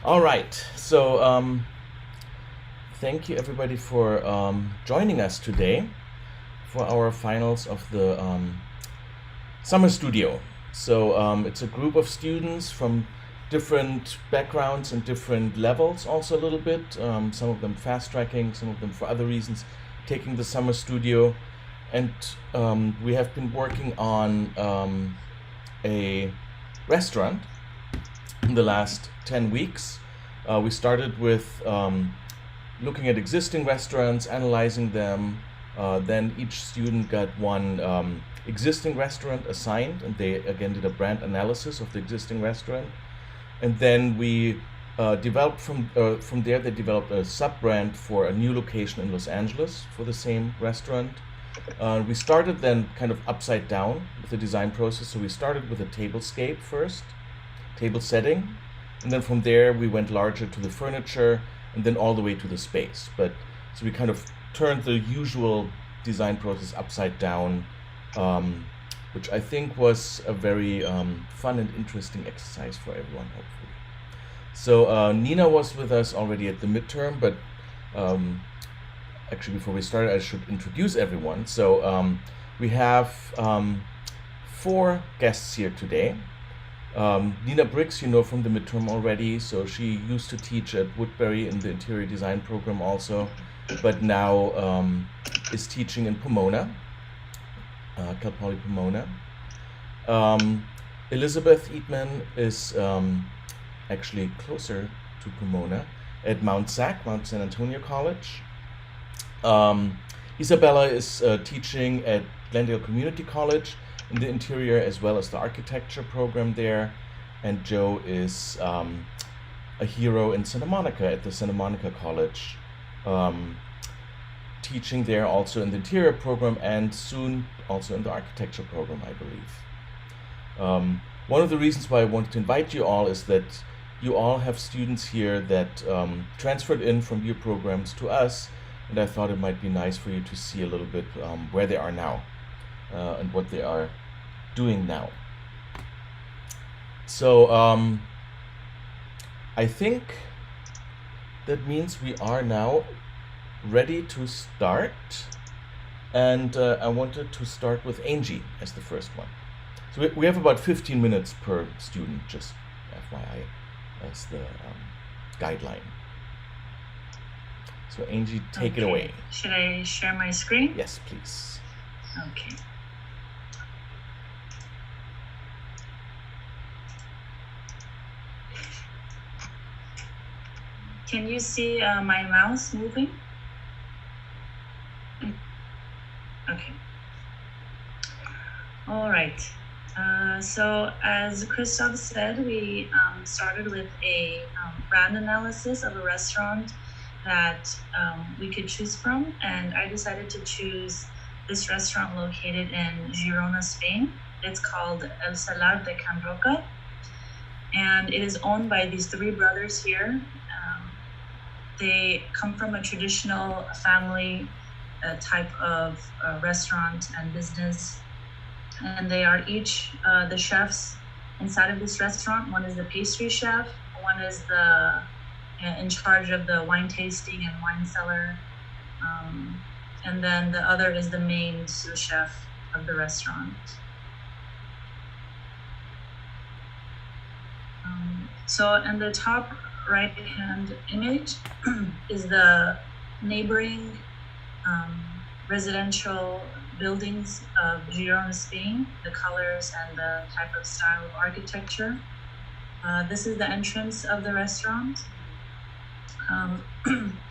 All right. So thank you everybody for joining us today for our finals of the summer studio. So it's a group of students from different backgrounds and different levels, also a little bit. Some of them fast tracking, some of them for other reasons, taking the summer studio. And we have been working on a restaurant in the last 10 weeks. We started with looking at existing restaurants, analyzing them. Then each student got one existing restaurant assigned, and they again did a brand analysis of the existing restaurant. And then we developed from there. They developed a sub brand for a new location in Los Angeles for the same restaurant. We started then kind of upside down with the design process. So we started with a tablescape first, table setting, and then from there we went larger to the furniture, and then all the way to the space. But so we kind of turned the usual design process upside down, which I think was a very fun and interesting exercise for everyone, hopefully. So Nina was with us already at the midterm, but actually before we start, I should introduce everyone. So we have 4 guests here today. Nina Briggs, you know from the midterm already, so she used to teach at Woodbury in the interior design program also, but now is teaching in Pomona, Cal Poly Pomona. Elizabeth Eatman is actually closer to Pomona at Mount San Antonio College. Isabella is teaching at Glendale Community College in the interior as well as the architecture program there, and Joe is a hero in Santa Monica at the Santa Monica College, teaching there also in the interior program and soon also in the architecture program, I believe. One of the reasons why I wanted to invite you all is that you all have students here that transferred in from your programs to us, and I thought it might be nice for you to see a little bit where they are now and what they are doing now. So I think that means we are now ready to start, and I wanted to start with Angie as the first one. So we have about 15 minutes per student, just FYI, as the guideline. So Angie, take it away. Should I share my screen? Yes, please. Okay. Can you see my mouse moving? Okay. All right. So as Christoph said, we started with a brand analysis of a restaurant that we could choose from, and I decided to choose this restaurant located in Girona, Spain. It's called El Salar de Can Roca, and it is owned by these 3 brothers here. They come from a traditional family type of restaurant and business, and they are each the chefs inside of this restaurant. One is the pastry chef, one is the in charge of the wine tasting and wine cellar, and then the other is the main sous chef of the restaurant. So in the top right hand image is the neighboring residential buildings of Girona, Spain, the colors and the type of style of architecture. This is the entrance of the restaurant.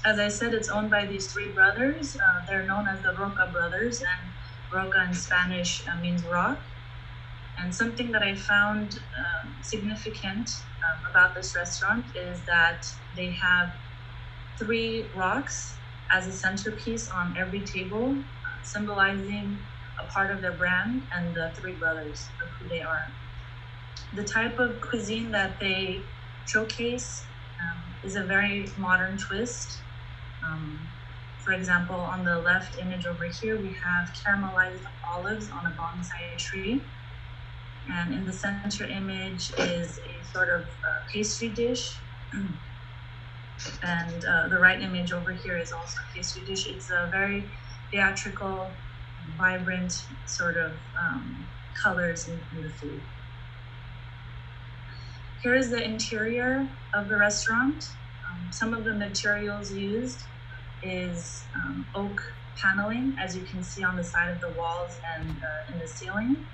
As I said, it's owned by these 3 brothers. They're known as the Roca brothers, and Roca in Spanish means rock. And something that I found significant about this restaurant is that they have 3 rocks as a centerpiece on every table, symbolizing a part of their brand and the 3 brothers of who they are. The type of cuisine that they showcase is a very modern twist. For example, on the left image over here, we have caramelized olives on a bonsai tree. And in the center image is a sort of pastry dish And the right image over here is also a pastry dish. It's a very theatrical, vibrant sort of colors in the food. Here is the interior of the restaurant. Some of the materials used is oak paneling, as you can see on the side of the walls and in the ceiling.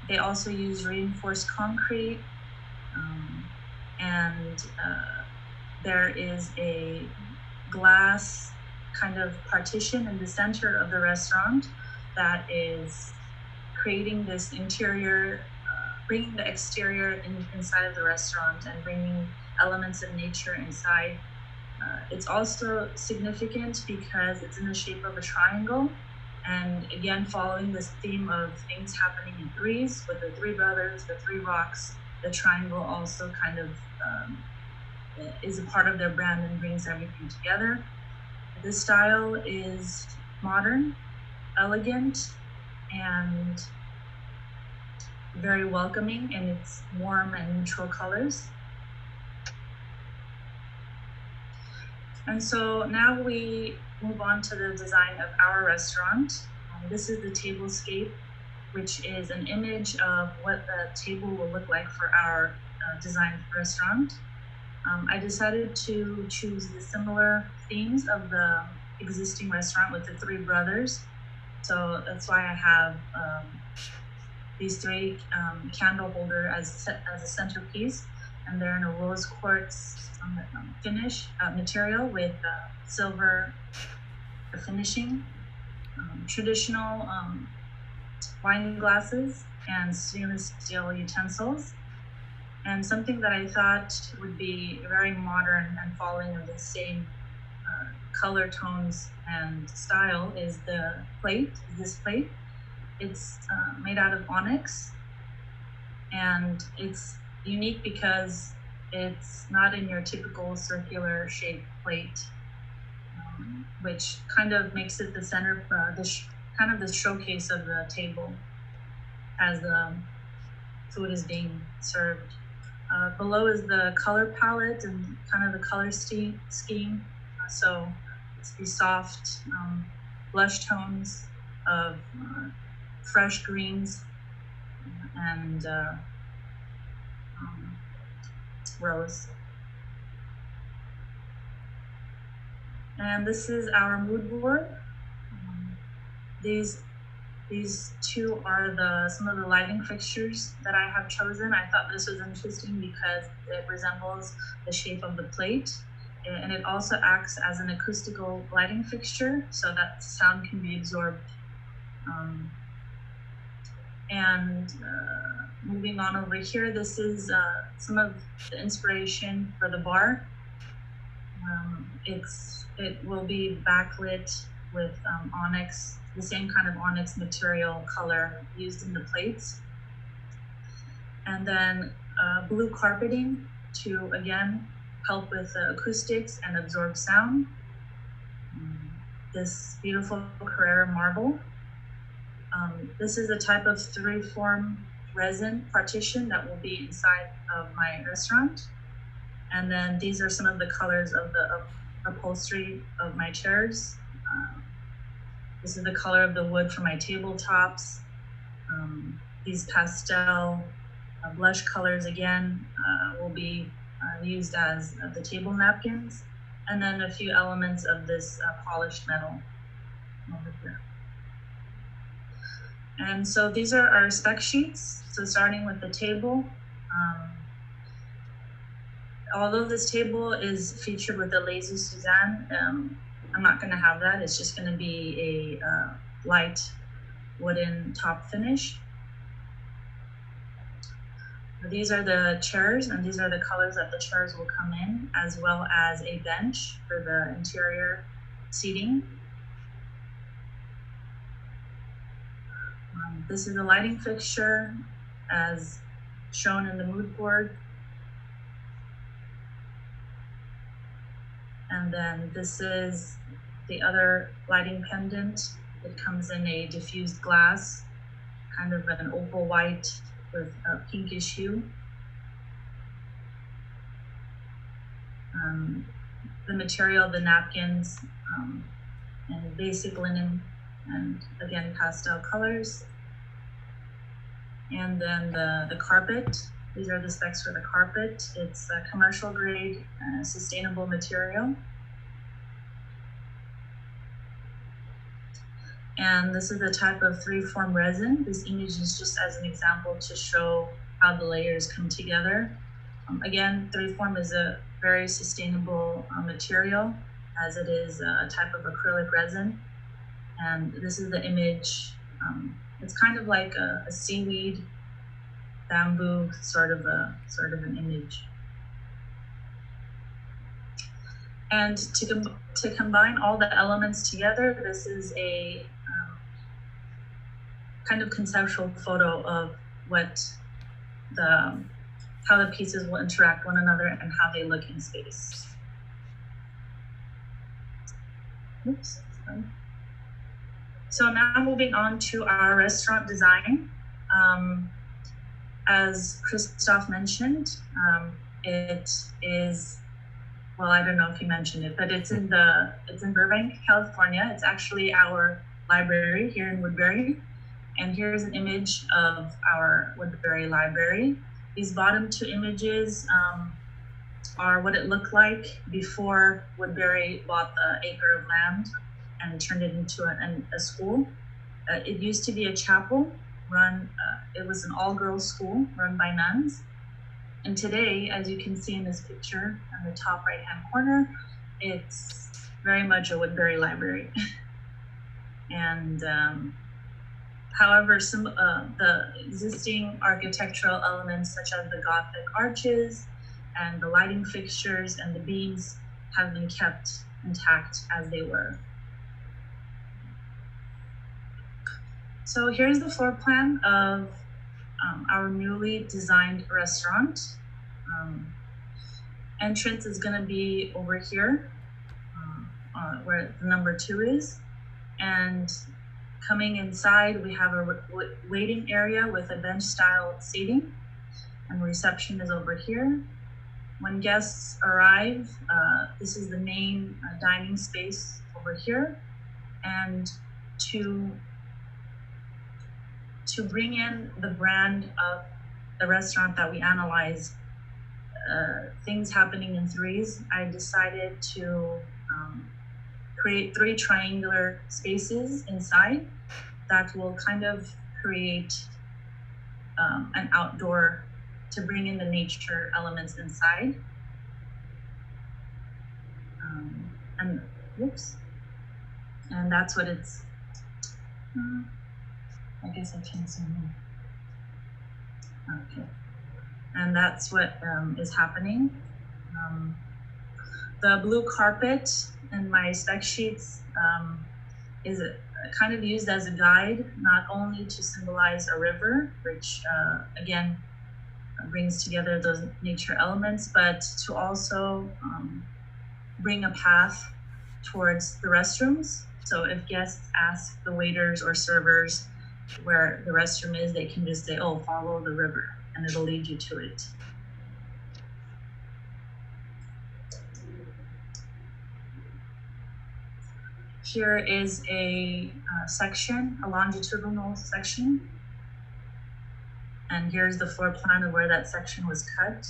They also use reinforced concrete, and there is a glass kind of partition in the center of the restaurant that is creating this interior, bringing the exterior inside of the restaurant and bringing elements of nature inside. It's also significant because it's in the shape of a triangle, and again following this theme of things happening in threes with the three brothers, the three rocks. The triangle also kind of is a part of their brand and brings everything together. The style is modern, elegant, and very welcoming in its warm and neutral colors. And so now we move on to the design of our restaurant. This is the Tablescape, which is an image of what the table will look like for our design restaurant. I decided to choose the similar themes of the existing restaurant with the three brothers. So that's why I have these three candle holder as a centerpiece, and they're in a rose quartz finish material with silver finishing, traditional wine glasses, and stainless steel utensils. And something that I thought would be very modern and following of the same color tones and style is the plate, this plate. It's made out of onyx, and it's unique because it's not in your typical circular shaped plate, which kind of makes it the center, kind of the showcase of the table as the food is being served. Below is the color palette and kind of the color scheme. So it's these soft blush tones of fresh greens and rose. And this is our mood board. These two are some of the lighting fixtures that I have chosen. I thought this was interesting because it resembles the shape of the plate, and it also acts as an acoustical lighting fixture so that sound can be absorbed. Moving on over here, this is some of the inspiration for the bar. It will be backlit with onyx, the same kind of onyx material color used in the plates. And then blue carpeting to, again, help with the acoustics and absorb sound. This beautiful Carrara marble. This is a type of three-form resin partition that will be inside of my restaurant. And then these are some of the colors of the upholstery of my chairs. This is the color of the wood for my tabletops. These pastel blush colors, again, will be used as the table napkins. And then a few elements of this polished metal over here. And so these are our spec sheets. So starting with the table, although this table is featured with a lazy Suzanne, I'm not going to have that. It's just going to be a light wooden top finish. These are the chairs, and these are the colors that the chairs will come in, as well as a bench for the interior seating. This is a lighting fixture as shown in the mood board. And then this is the other lighting pendant. It comes in a diffused glass, kind of an opal white with a pinkish hue. the material, the napkins, and basic linen, and again, pastel colors. And then the carpet, these are the specs for the carpet. It's a commercial grade, sustainable material. And this is the type of 3-form resin. This image is just as an example to show how the layers come together. Again, 3-form is a very sustainable material, as it is a type of acrylic resin. And this is the image. It's kind of like a seaweed, bamboo sort of an image. And to combine all the elements together, this is a kind of conceptual photo of how the pieces will interact one another and how they look in space. Oops. So now moving on to our restaurant design. As Christophe mentioned, it is, well, I don't know if he mentioned it, but it's in Burbank, California. It's actually our library here in Woodbury. And here's an image of our Woodbury library. These bottom 2 images are what it looked like before Woodbury bought the acre of land and turned it into a school. It used to be a chapel run, it was an all-girls school run by nuns. And today, as you can see in this picture on the top right-hand corner, it's very much a Woodbury library. And however, some the existing architectural elements such as the Gothic arches and the lighting fixtures and the beams have been kept intact as they were. So here's the floor plan of our newly designed restaurant. Entrance is going to be over here, where the number 2 is. And coming inside, we have a waiting area with a bench-style seating, and reception is over here. When guests arrive, this is the main dining space over here. And to bring in the brand of the restaurant that we analyze, things happening in threes, I decided to create 3 triangular spaces inside that will kind of create an outdoor to bring in the nature elements inside. And that's what it's, I guess I can zoom in. Okay. And that's what is happening. The blue carpet in my spec sheets is kind of used as a guide, not only to symbolize a river, which again brings together those nature elements, but to also bring a path towards the restrooms. So if guests ask the waiters or servers where the restroom is, they can just say, oh, follow the river, and it'll lead you to it. Here is a section, a longitudinal section. And here's the floor plan of where that section was cut.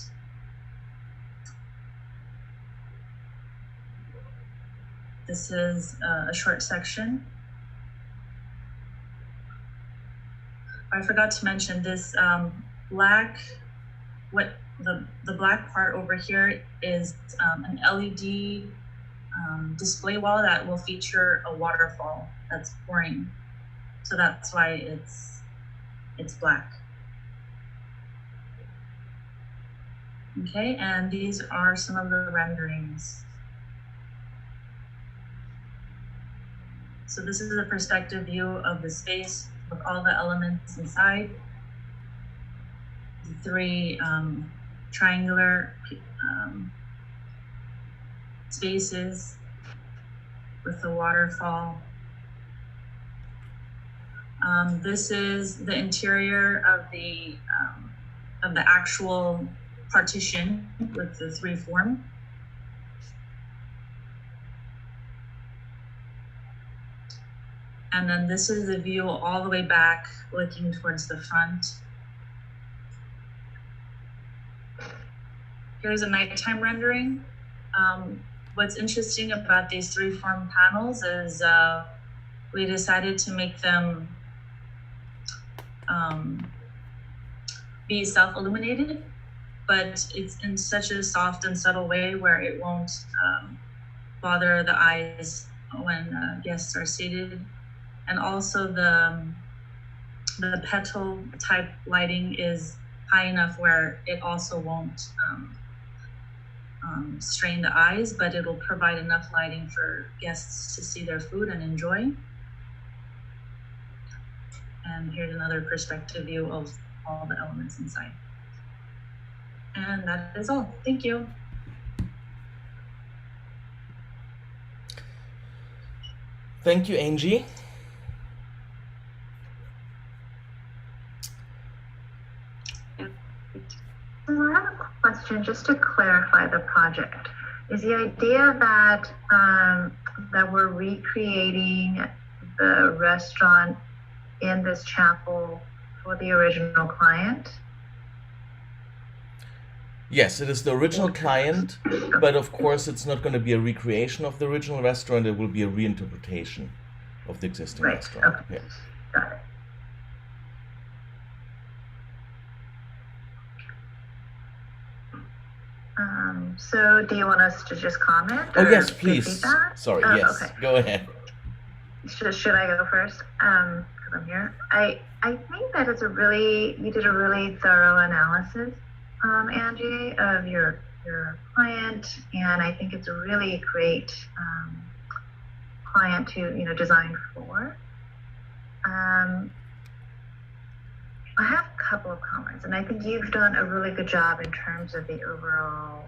This is a short section. I forgot to mention this black, the black part over here is an LED display wall that will feature a waterfall that's pouring. So that's why it's black. Okay, and these are some of the renderings. So this is a perspective view of the space with all the elements inside. The 3 triangular spaces with the waterfall. This is the interior of the actual partition with the 3 form. And then this is the view all the way back, looking towards the front. Here's a nighttime rendering. What's interesting about these three form panels is we decided to make them be self-illuminated, but it's in such a soft and subtle way where it won't bother the eyes when guests are seated. And also the petal type lighting is high enough where it also won't strain the eyes, but it'll provide enough lighting for guests to see their food and enjoy. And here's another perspective view of all the elements inside. And that is all. Thank you. Thank you, Angie. I have a question just to clarify the project. Is the idea that that we're recreating the restaurant in this chapel for the original client? Yes, it is the original client, but of course it's not going to be a recreation of the original restaurant. It will be a reinterpretation of the existing Right. restaurant. Okay. Yeah. Got it. So do you want us to just comment? Oh, or yes, give please. feedback? Sorry, Oh, yes. okay. Go ahead. Should I go first? Because I'm here. I think that it's you did a really thorough analysis, Angie, of your client, and I think it's a really great client to design for. I have a couple of comments, and I think you've done a really good job in terms of the overall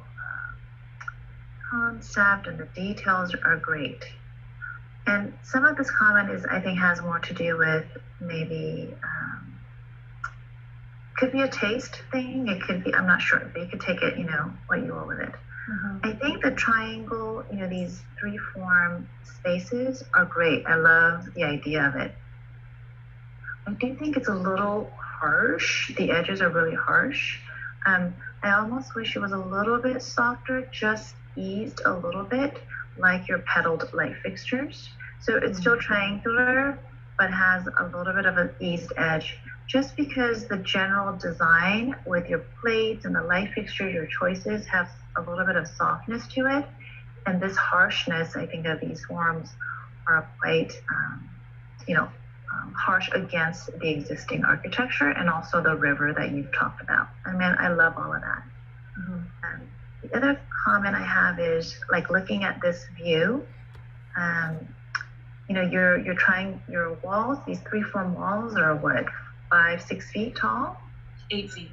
concept, and the details are great. And some of this comment I think has more to do with maybe, could be a taste thing. It could be, I'm not sure, but you could take it, what you will with it. Mm-hmm. I think the triangle, these three form spaces are great. I love the idea of it. I do think it's a little harsh. The edges are really harsh. I almost wish it was a little bit softer, just eased a little bit, like your petaled light fixtures. So it's still triangular, but has a little bit of an eased edge, just because the general design with your plates and the light fixtures, your choices have a little bit of softness to it. And this harshness, I think, of these forms are quite, harsh against the existing architecture, and also the river that you've talked about. I mean, I love all of that. Mm-hmm. The other comment I have is, like, looking at this view, you're trying your walls, these three form walls are what, 5-6 feet tall? 8 feet.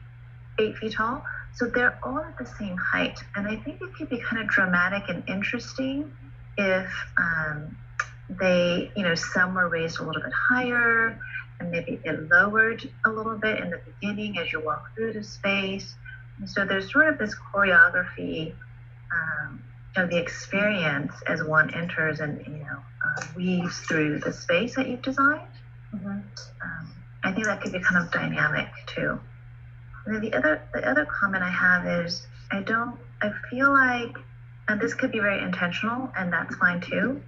8 feet tall. So they're all at the same height. And I think it could be kind of dramatic and interesting if they, some were raised a little bit higher, and maybe it lowered a little bit in the beginning as you walk through the space. And so there's sort of this choreography of the experience as one enters and weaves through the space that you've designed. Mm-hmm. I think that could be kind of dynamic too. And then the other comment I have is I feel like, and this could be very intentional, and that's fine too,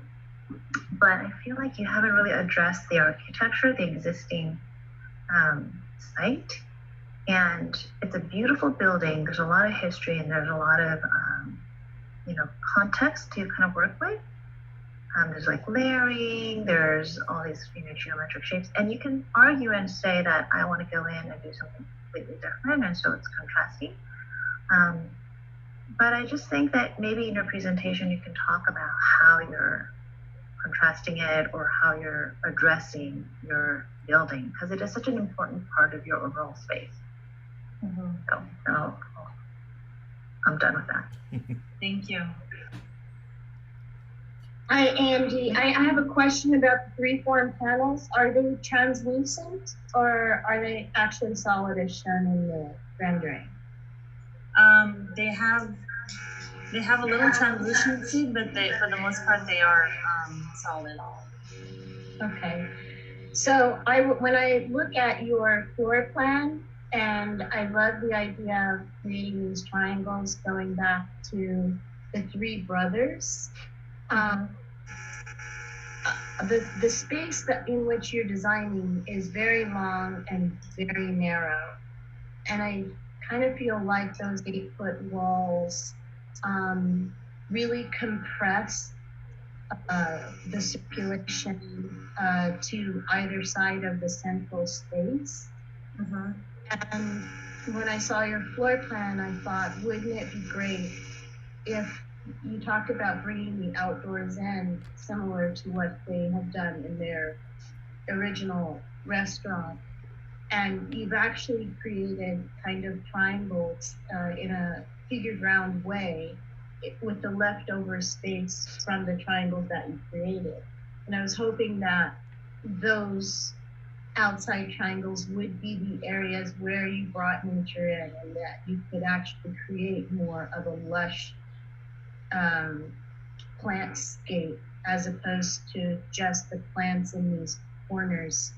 but I feel like you haven't really addressed the architecture, the existing site. And it's a beautiful building. There's a lot of history, and there's a lot of context to kind of work with. There's like layering, there's all these geometric shapes, and you can argue and say that I want to go in and do something completely different, and so it's contrasting. But I just think that maybe in your presentation you can talk about how you're contrasting it, or how you're addressing your building, because it is such an important part of your overall space. Mm-hmm. So I'm done with that. Thank you. Hi, Angie. I have a question about the three form panels. Are they translucent, or are they actually solid as shown in the rendering? They have a little translucency, but for the most part they are solid. Okay. So when I look at your floor plan, and I love the idea of creating these triangles going back to the three brothers. The space that in which you're designing is very long and very narrow. And I kind of feel like those 8-foot walls really compress the circulation to either side of the central space. And when I saw your floor plan, I thought, wouldn't it be great if you talked about bringing the outdoors in, similar to what they have done in their original restaurant. And you've actually created kind of triangles in a figure ground way with the leftover space from the triangles that you created. And I was hoping that those outside triangles would be the areas where you brought nature in, and that you could actually create more of a lush plantscape as opposed to just the plants in these corners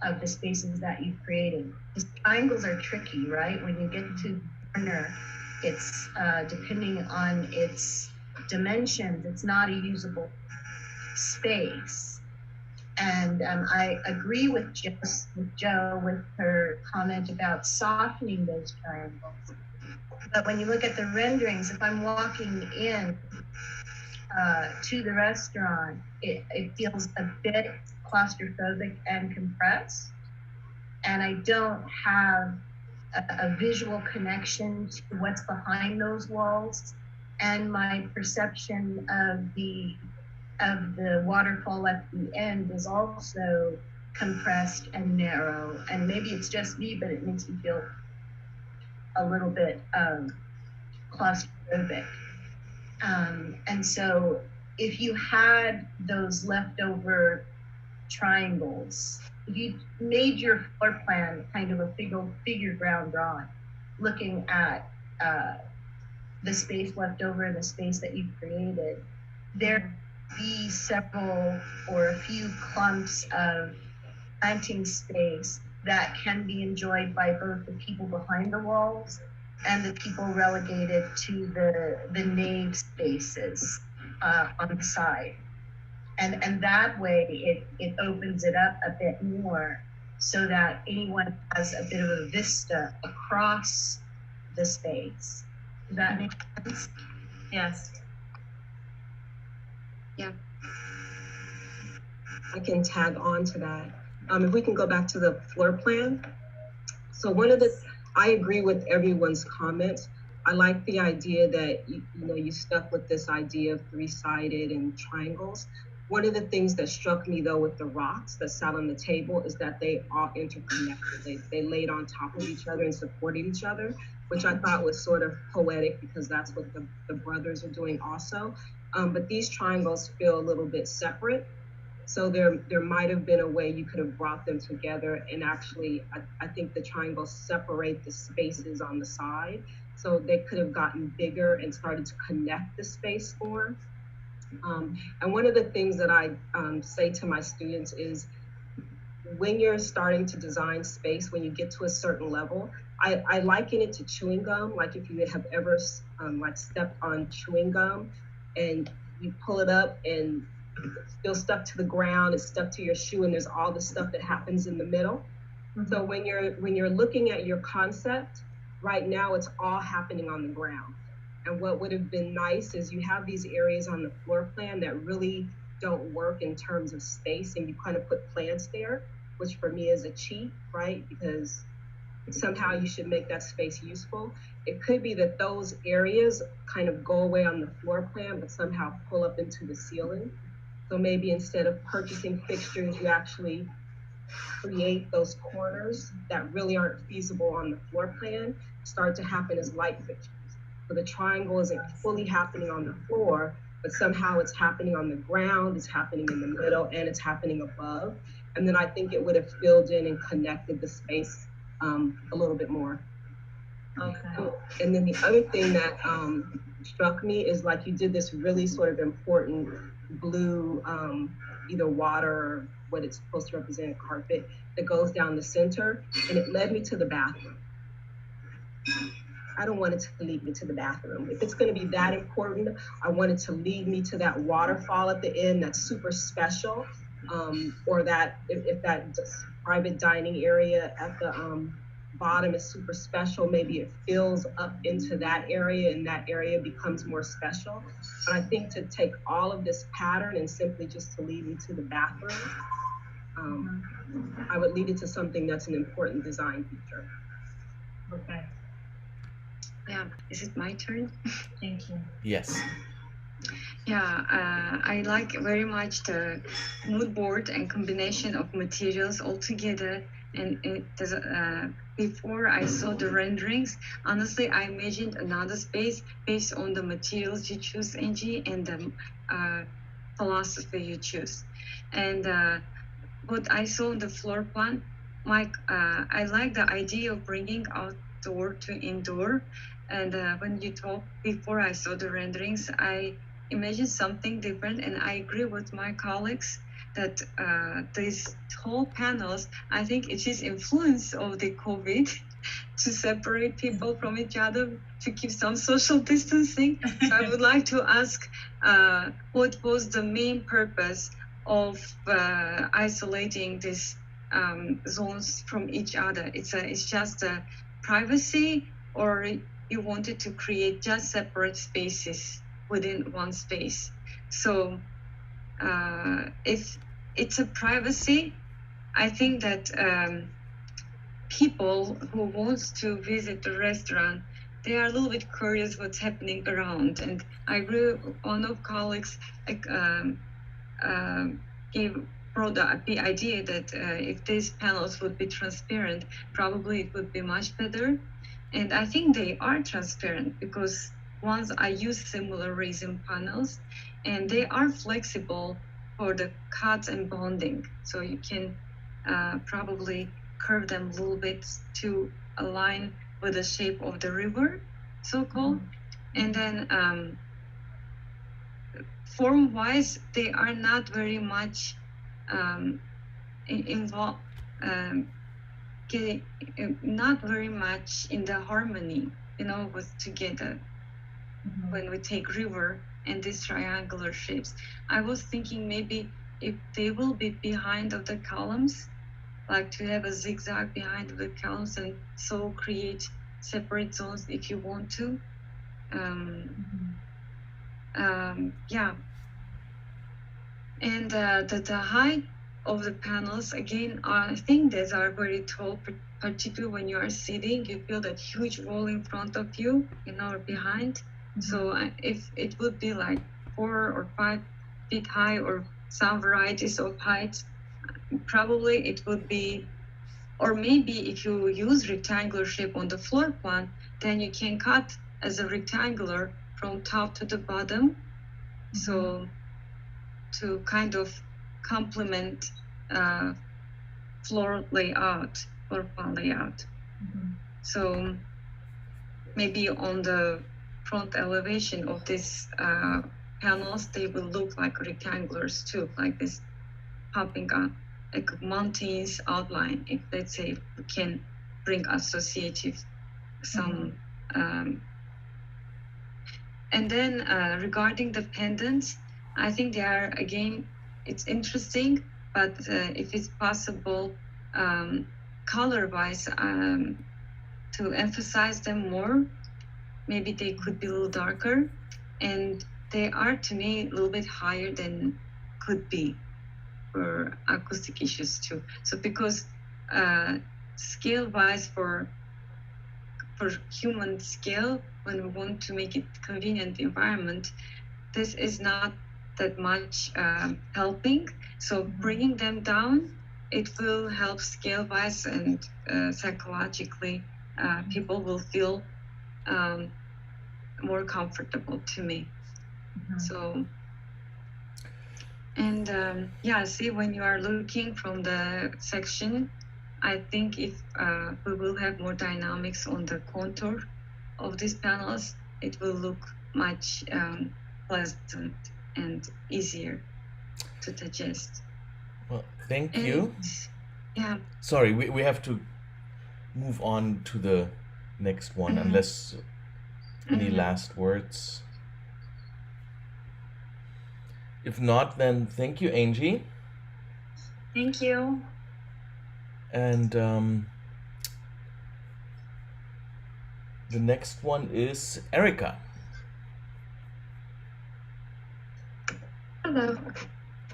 of the spaces that you've created. These triangles are tricky, right? When you get to the corner, it's depending on its dimensions, it's not a usable space. And I agree with Jo with her comment about softening those triangles. But when you look at the renderings, if I'm walking in to the restaurant, it feels a bit claustrophobic and compressed. And I don't have a visual connection to what's behind those walls. And my perception of the waterfall at the end is also compressed and narrow. And maybe it's just me, but it makes me feel a little bit claustrophobic. And so if you had those leftover triangles, if you made your floor plan kind of a figure ground drawing, looking at the space left over and the space that you created, there be several or a few clumps of planting space that can be enjoyed by both the people behind the walls and the people relegated to the nave spaces on the side. And that way it opens it up a bit more so that anyone has a bit of a vista across the space. Does that make sense? Yes. Yeah. I can tag on to that. If we can go back to the floor plan. So I agree with everyone's comments. I like the idea that you stuck with this idea of three-sided and triangles. One of the things that struck me though with the rocks that sat on the table is that they all interconnected. They laid on top of each other and supported each other, which I thought was sort of poetic because that's what the brothers are doing also. But these triangles feel a little bit separate. So there might have been a way you could have brought them together, and actually I think the triangles separate the spaces on the side. So they could have gotten bigger and started to connect the space more. And one of the things that I say to my students is when you're starting to design space, when you get to a certain level, I liken it to chewing gum. Like if you have ever like stepped on chewing gum and you pull it up and it's still stuck to the ground, it's stuck to your shoe, and there's all the stuff that happens in the middle. So when you're looking at your concept, right now it's all happening on the ground. And what would have been nice is you have these areas on the floor plan that really don't work in terms of space, and you kind of put plants there, which for me is a cheat, right? Because somehow you should make that space useful. It could be that those areas kind of go away on the floor plan, but somehow pull up into the ceiling. So maybe instead of purchasing fixtures, you actually create those corners that really aren't feasible on the floor plan, start to happen as light fixtures. So the triangle isn't fully happening on the floor, but somehow it's happening on the ground, it's happening in the middle, and it's happening above. And then I think it would have filled in and connected the space a little bit more. Okay. And then the other thing that struck me is like you did this really sort of important blue, either water or what it's supposed to represent, a carpet that goes down the center, and it led me to the bathroom. I don't want it to lead me to the bathroom. If it's going to be that important, I want it to lead me to that waterfall at the end that's super special, or that if that private dining area at the bottom is super special, maybe it fills up into that area and that area becomes more special. But I think to take all of this pattern and simply just to lead me to the bathroom, I would lead it to something that's an important design feature. Okay, Yeah, is it my turn? thank you. Yes. Yeah, I like very much the mood board and combination of materials all together. And it does, before I saw the renderings, honestly, I imagined another space based on the materials you choose, Angie, and the philosophy you choose. And what I saw on the floor plan, Mike, I like the idea of bringing outdoor to indoor. And when you talked before I saw the renderings, I imagined something different. And I agree with my colleagues that these tall panels, I think it is influence of the COVID to separate people from each other, to keep some social distancing. So I would like to ask what was the main purpose of isolating these zones from each other? It's just a privacy, or you wanted to create just separate spaces within one space? So if it's a privacy, I think that people who wants to visit the restaurant, they are a little bit curious what's happening around. And I agree, one of colleagues brought up the idea that if these panels would be transparent, probably it would be much better. And I think they are transparent because once I use similar resin panels, and they are flexible for the cuts and bonding. So you can probably curve them a little bit to align with the shape of the river, so-called. And then form-wise, they are not very much involved, not very much in the harmony, with together. When we take river and these triangular shapes, I was thinking maybe if they will be behind of the columns, like to have a zigzag behind the columns and so create separate zones if you want to. Yeah. And the height of the panels, again, I think these are very tall, particularly when you are sitting, you feel that huge wall in front of you, or behind. So if it would be like 4 or 5 feet high or some varieties of heights, probably it would be, or maybe if you use rectangular shape on the floor plan, then you can cut as a rectangular from top to the bottom. So to kind of complement floor plan layout. So maybe on the front elevation of these panels, they will look like rectangulars too, like this popping up, like mountains outline, if let's say we can bring associative some. And then regarding the pendants, I think they are, again, it's interesting, but if it's possible, color-wise, to emphasize them more, maybe they could be a little darker, and they are, to me, a little bit higher than could be for acoustic issues too. So because scale-wise, for human scale, when we want to make it convenient environment, this is not that much helping. So bringing them down, it will help scale-wise and psychologically, people will feel more comfortable to me. So, and yeah, see, when you are looking from the section, I think if we will have more dynamics on the contour of these panels, it will look much pleasant and easier to digest. Well, thank And you. yeah. Sorry, we have to move on to the next one, Mhm. unless any Mhm. last words. If not, then thank you, Angie. Thank you. And the next one is Erica. Hello.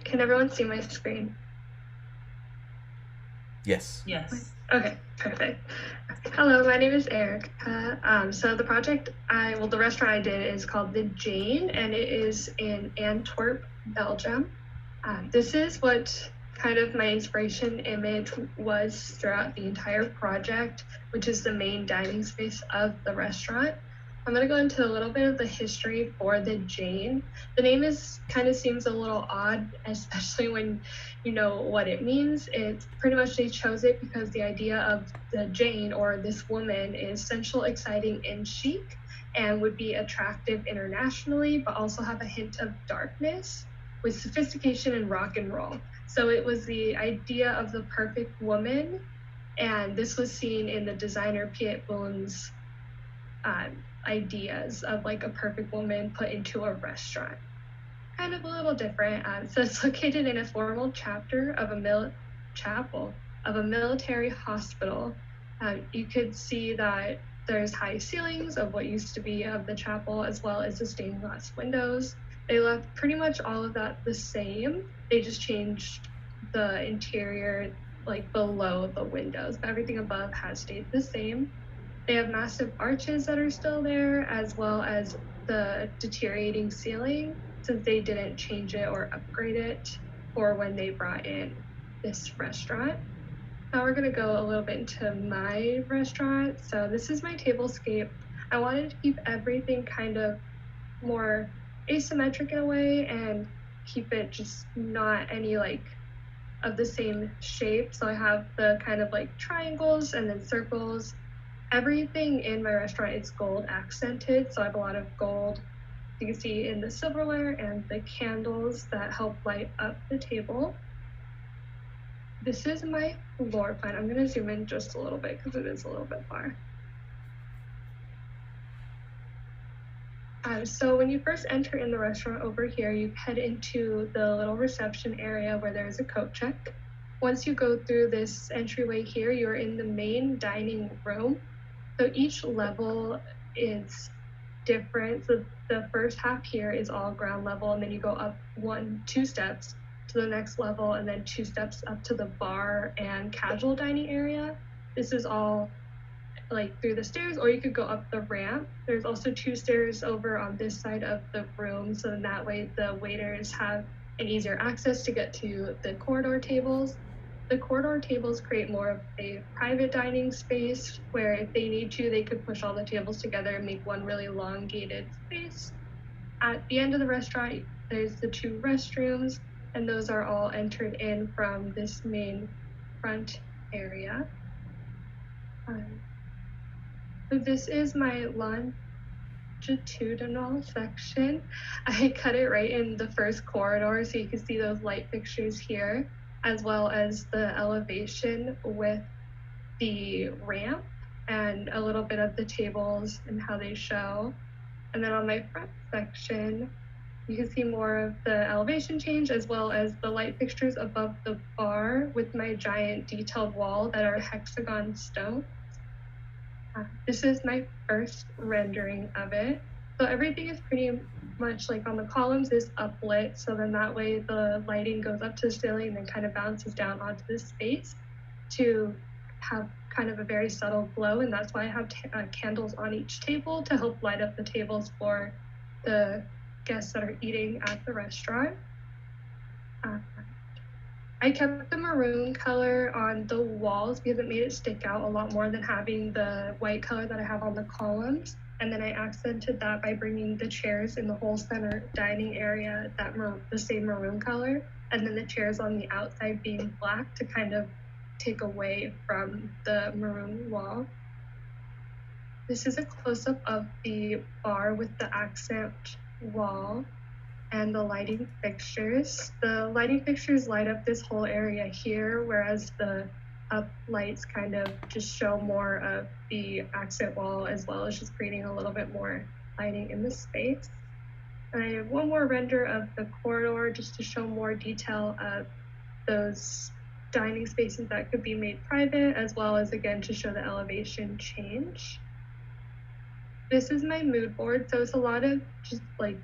Can everyone see my screen? Yes. Yes. Okay, perfect. Hello, my name is Erica. So the project the restaurant I did is called The Jane, and it is in Antwerp, Belgium. This is what kind of my inspiration image was throughout the entire project, which is the main dining space of the restaurant. I'm going to go into a little bit of the history for The Jane. The name kind of seems a little odd, especially when you know what it means. It's pretty much they chose it because the idea of the Jane, or this woman, is sensual, exciting, and chic, and would be attractive internationally, but also have a hint of darkness with sophistication and rock and roll. So it was the idea of the perfect woman, and this was seen in the designer Piet Boon's ideas of like a perfect woman put into a restaurant. Kind of a little different. So it's located in a formal chapter of a chapel of a military hospital. You could see that there's high ceilings of what used to be of the chapel, as well as the stained glass windows. They left pretty much all of that the same. They just changed the interior, like below the windows, but everything above has stayed the same. They have massive arches that are still there, as well as the deteriorating ceiling, since they didn't change it or upgrade it for when they brought in this restaurant. Now we're gonna go a little bit into my restaurant. So this is my tablescape. I wanted to keep everything kind of more asymmetric in a way and keep it just not any like of the same shape. So I have the kind of like triangles and then circles. Everything in my restaurant is gold accented, so I have a lot of gold you can see in the silverware and the candles that help light up the table. This is my floor plan. I'm going to zoom in just a little bit because it is a little bit far. So when you first enter in the restaurant over here, you head into the little reception area where there's a coat check. Once you go through this entryway here, you're in the main dining room. So each level is different. So the first half here is all ground level, and then you go up 2 steps to the next level, and then 2 steps up to the bar and casual dining area. This is all like through the stairs, or you could go up the ramp. There's also 2 stairs over on this side of the room, so in that way the waiters have an easier access to get to the corridor tables. The corridor tables create more of a private dining space where if they need to, they could push all the tables together and make one really elongated space. At the end of the restaurant, there's the 2 restrooms, and those are all entered in from this main front area. So this is my longitudinal section. I cut it right in the first corridor, so you can see those light fixtures here, as well as the elevation with the ramp and a little bit of the tables and how they show. And then on my front section, you can see more of the elevation change, as well as the light fixtures above the bar with my giant detailed wall that are hexagon stone. This is my first rendering of it. So everything is pretty much like on the columns is uplit. So then that way the lighting goes up to the ceiling and then kind of bounces down onto the space to have kind of a very subtle glow. And that's why I have candles on each table to help light up the tables for the guests that are eating at the restaurant. I kept the maroon color on the walls because it made it stick out a lot more than having the white color that I have on the columns. And then I accented that by bringing the chairs in the whole center dining area the same maroon color, and then the chairs on the outside being black to kind of take away from the maroon wall. This is a close-up of the bar with the accent wall. and the lighting fixtures. The lighting fixtures light up this whole area here, whereas the up lights kind of just show more of the accent wall, as well as just creating a little bit more lighting in the space. And I have one more render of the corridor just to show more detail of those dining spaces that could be made private, as well as again to show the elevation change. This is my mood board, so it's a lot of just like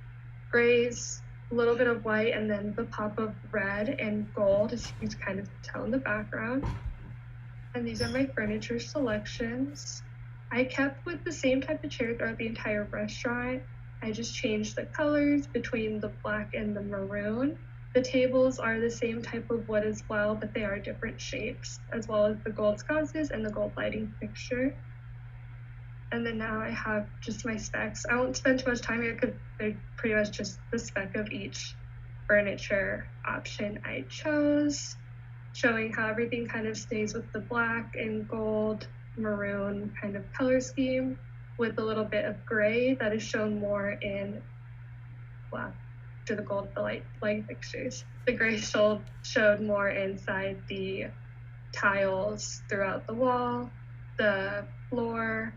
grays, a little bit of white, and then the pop of red and gold, as you can kind of tell in the background. And these are my furniture selections. I kept with the same type of chair throughout the entire restaurant. I just changed the colors between the black and the maroon. The tables are the same type of wood as well, but they are different shapes, as well as the gold sconces and the gold lighting fixture. And then now I have just my specs. I won't spend too much time here because they're pretty much just the spec of each furniture option I chose, showing how everything kind of stays with the black and gold, maroon kind of color scheme, with a little bit of gray that is shown more in black to the gold, the light fixtures. The gray showed more inside the tiles throughout the wall, the floor,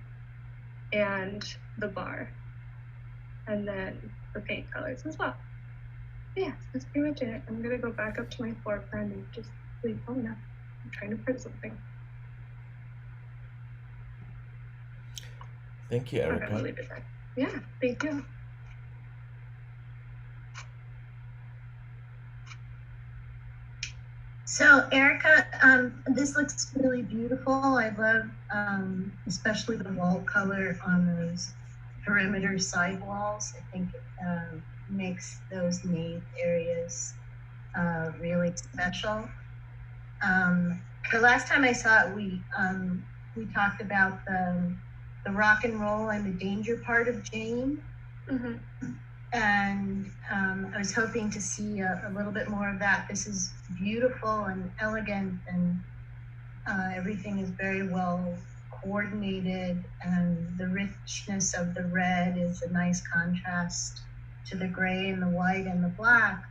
and the bar, and then the paint colors as well. Yeah, that's pretty much it. I'm gonna go back up to my floor plan and just leave. Oh no, I'm trying to print something. Thank you, Okay, I'll Erica. leave it there. Yeah, thank you. So Erica, this looks really beautiful. I love especially the wall color on those perimeter side walls. I think it makes those nave areas really special. The last time I saw it, we talked about the rock and roll and the danger part of Jane. Mm-hmm. And I was hoping to see a little bit more of that. This is beautiful and elegant, and everything is very well coordinated, and the richness of the red is a nice contrast to the gray and the white and the black.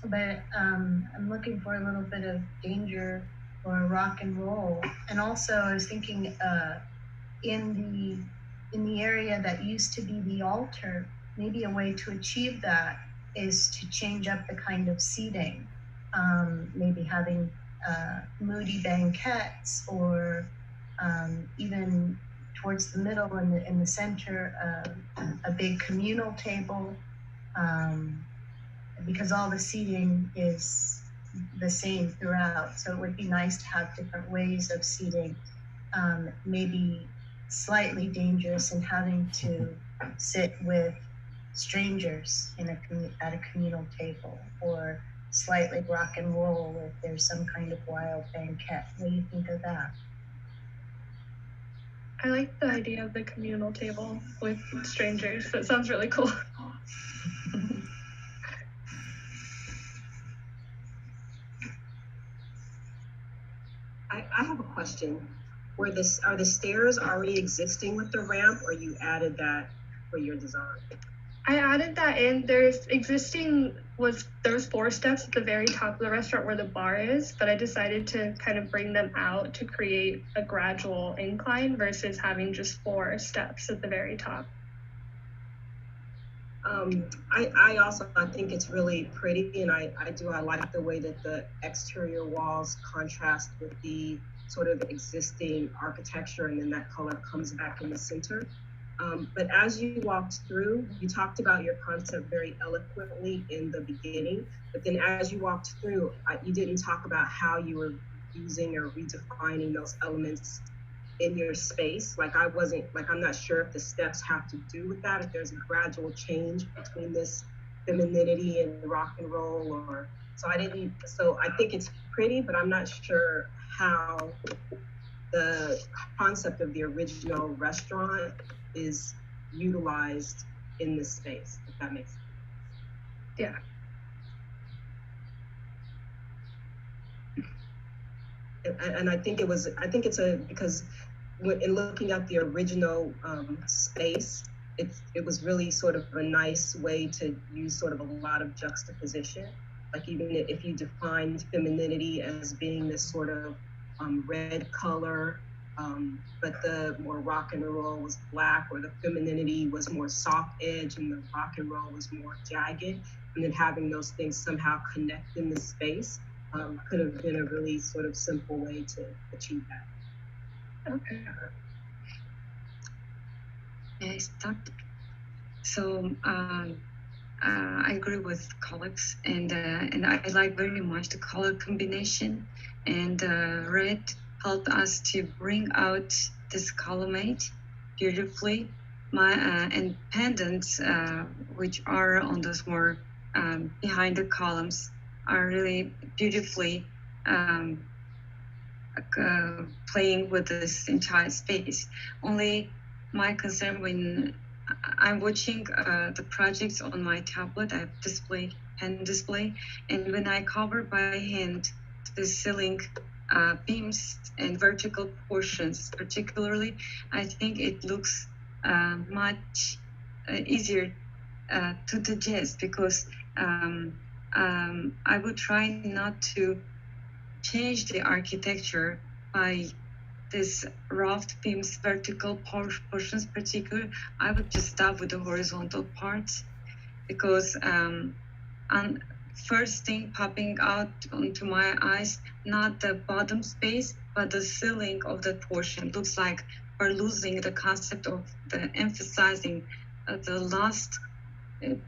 But I'm looking for a little bit of danger or rock and roll. And also I was thinking in the area that used to be the altar, maybe a way to achieve that is to change up the kind of seating, maybe having moody banquettes, or even towards the middle in the center, a big communal table, because all the seating is the same throughout. So it would be nice to have different ways of seating, maybe slightly dangerous in having to sit with strangers at a communal table, or slightly rock and roll if there's some kind of wild banquet. What do you think of that? I like the idea of the communal table with strangers. That sounds really cool. I have a question. Are the stairs already existing with the ramp, or you added that for your design? I added that in. There's 4 steps at the very top of the restaurant where the bar is, but I decided to kind of bring them out to create a gradual incline versus having just 4 steps at the very top. I think it's really pretty, and I like the way that the exterior walls contrast with the sort of existing architecture, and then that color comes back in the center. But as you walked through, you talked about your concept very eloquently in the beginning, but then as you walked through, you didn't talk about how you were using or redefining those elements in your space. I'm not sure if the steps have to do with that, if there's a gradual change between this femininity and rock and roll, so I think it's pretty, but I'm not sure how the concept of the original restaurant is utilized in this space, if that makes sense. Yeah. And I think because in looking at the original space, it was really sort of a nice way to use sort of a lot of juxtaposition. Like even if you defined femininity as being this sort of red color, but the more rock and roll was black, or the femininity was more soft edge and the rock and roll was more jagged, and then having those things somehow connect in the space could have been a really sort of simple way to achieve that. Okay. I start. So I agree with colleagues, and I like very much the color combination, and red helped us to bring out this collimate beautifully. And pendants, which are on those more behind the columns, are really beautifully playing with this entire space. Only my concern when I'm watching the projects on my tablet, I have hand display, and when I cover by hand the ceiling beams and vertical portions, particularly, I think it looks much easier to digest, because I would try not to change the architecture by this raft beams vertical portions particular. I would just stop with the horizontal parts, because on first thing popping out onto my eyes, not the bottom space, but the ceiling of that portion. Looks like we're losing the concept of the emphasizing the last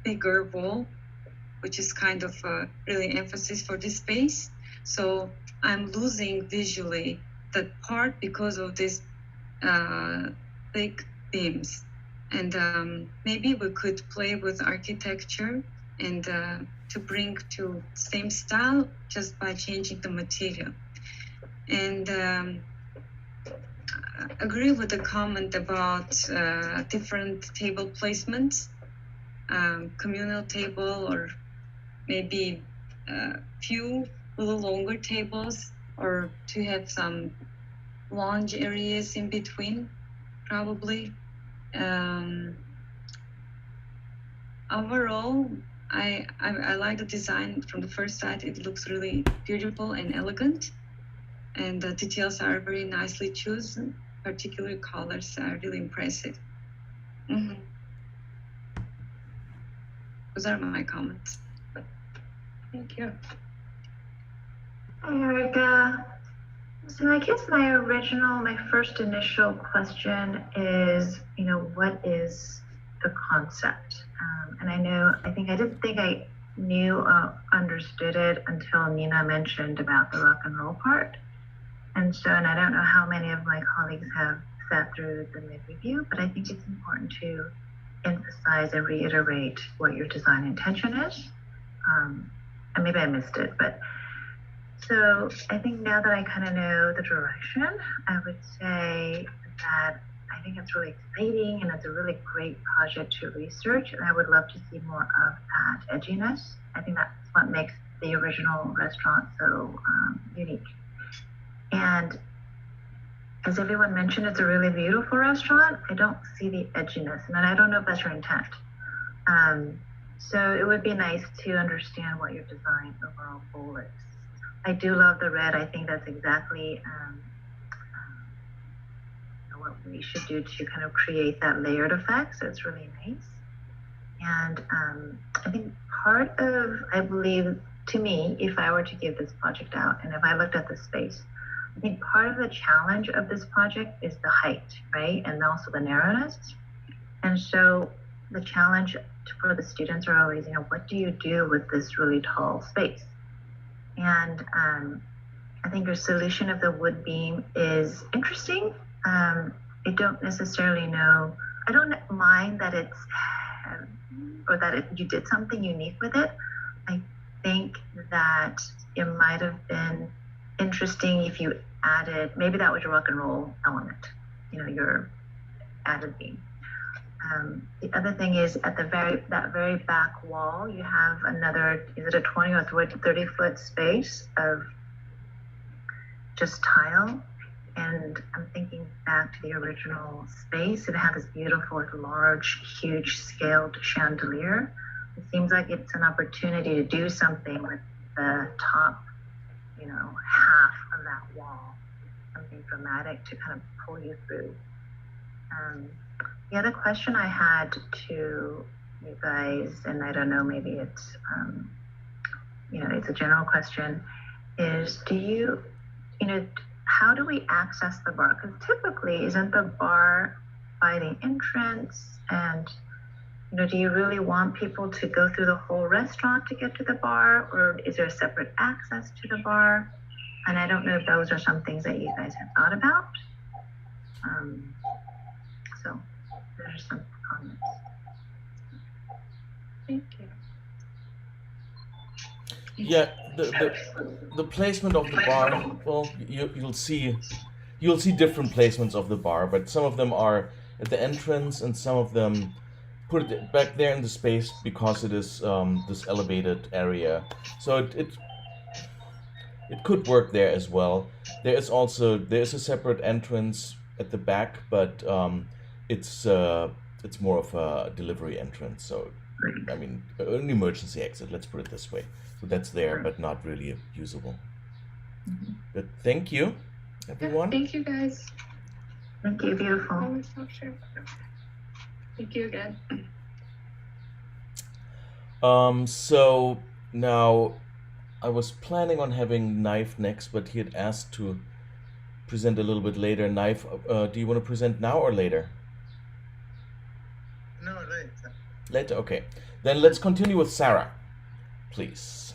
bigger wall, which is kind of really emphasis for this space. So I'm losing visually that part because of this big beams. And maybe we could play with architecture and to bring to same style just by changing the material. And agree with the comment about different table placements, communal table, or maybe few little longer tables, or to have some lounge areas in between, probably. Overall, I like the design from the first sight. It looks really beautiful and elegant, and the details are very nicely chosen. Particular colors are really impressive. Those are my comments. Thank you. Hi, Erica. So I guess my first initial question is, what is the concept? And I didn't think I knew, understood it until Nina mentioned about the rock and roll part. And I don't know how many of my colleagues have sat through the mid-review, but I think it's important to emphasize and reiterate what your design intention is. And maybe I missed it, but so I think now that I kind of know the direction, I would say that I think it's really exciting and it's a really great project to research, and I would love to see more of that edginess. I think that's what makes the original restaurant so unique. And as everyone mentioned, it's a really beautiful restaurant. I don't see the edginess, and I don't know if that's your intent. So it would be nice to understand what your design overall goal is. I do love the red. I think that's exactly what we should do to kind of create that layered effect. So it's really nice. And I think I believe, to me, if I were to give this project out and if I looked at the space, I think part of the challenge of this project is the height, right? And also the narrowness. And so the challenge for the students are always, what do you do with this really tall space? And I think your solution of the wood beam is interesting. I don't necessarily know. I don't mind that you did something unique with it. I think that it might have been interesting if you added, maybe that was your rock and roll element, your added beam. The other thing is at that very back wall, you have another, is it a 20 or 30 foot space of just tile? And I'm thinking back to the original space. It had this beautiful, like, large, huge scaled chandelier. It seems like it's an opportunity to do something with the top, half of that wall, something dramatic to kind of pull you through. The other question I had to you guys, and I don't know, maybe it's, it's a general question, is how do we access the bar? Because typically, isn't the bar by the entrance? And, do you really want people to go through the whole restaurant to get to the bar? Or is there a separate access to the bar? And I don't know if those are some things that you guys have thought about. So there's some comments. Thank you. Yeah, the placement of the bar. Well, you'll see different placements of the bar, but some of them are at the entrance, and some of them put it back there in the space because it is this elevated area. So it could work there as well. There is a separate entrance at the back, but it's more of a delivery entrance. So I mean, an emergency exit. Let's put it this way. So that's there, but not really usable. But thank you, everyone. Thank you, guys. Thank you, beautiful. I was not sure. Thank you again. So now I was planning on having Knife next, but he had asked to present a little bit later. Knife, do you want to present now or later? No, later. Later, okay. Then let's continue with Sarah, please.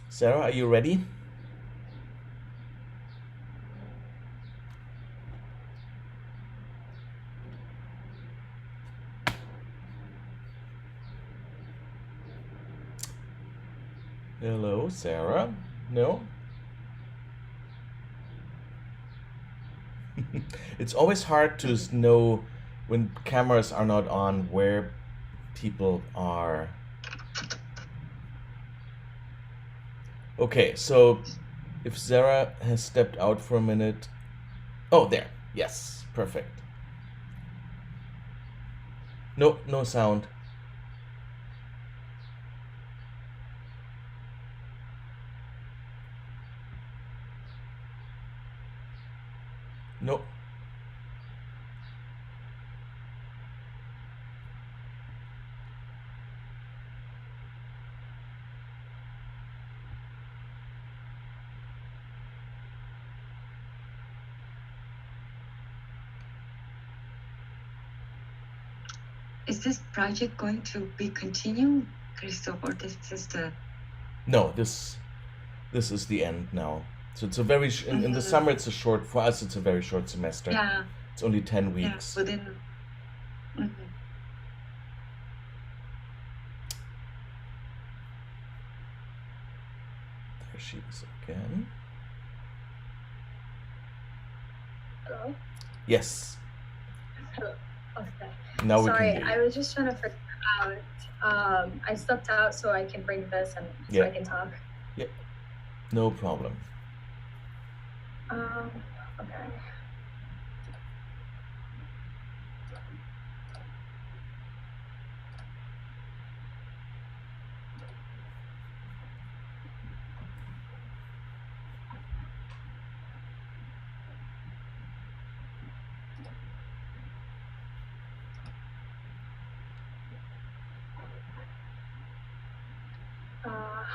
Sarah, are you ready? Hello, Sarah? No? It's always hard to know when cameras are not on where people are. Okay, so if Sarah has stepped out for a minute. Oh, there. Yes, perfect. No sound. No. Is this project going to be continued, Christoph, or this is the... No, this is the end now. So it's a very in the summer it's a short, for us it's a very short semester. Yeah. It's only 10 weeks. Yeah, within. There she is again. Hello? Yes. Hello. Okay. Now we Sorry, can hear I you. was just trying to figure out. I stepped out so I can bring this and so Yeah. I can talk. Yeah. No problem. Okay.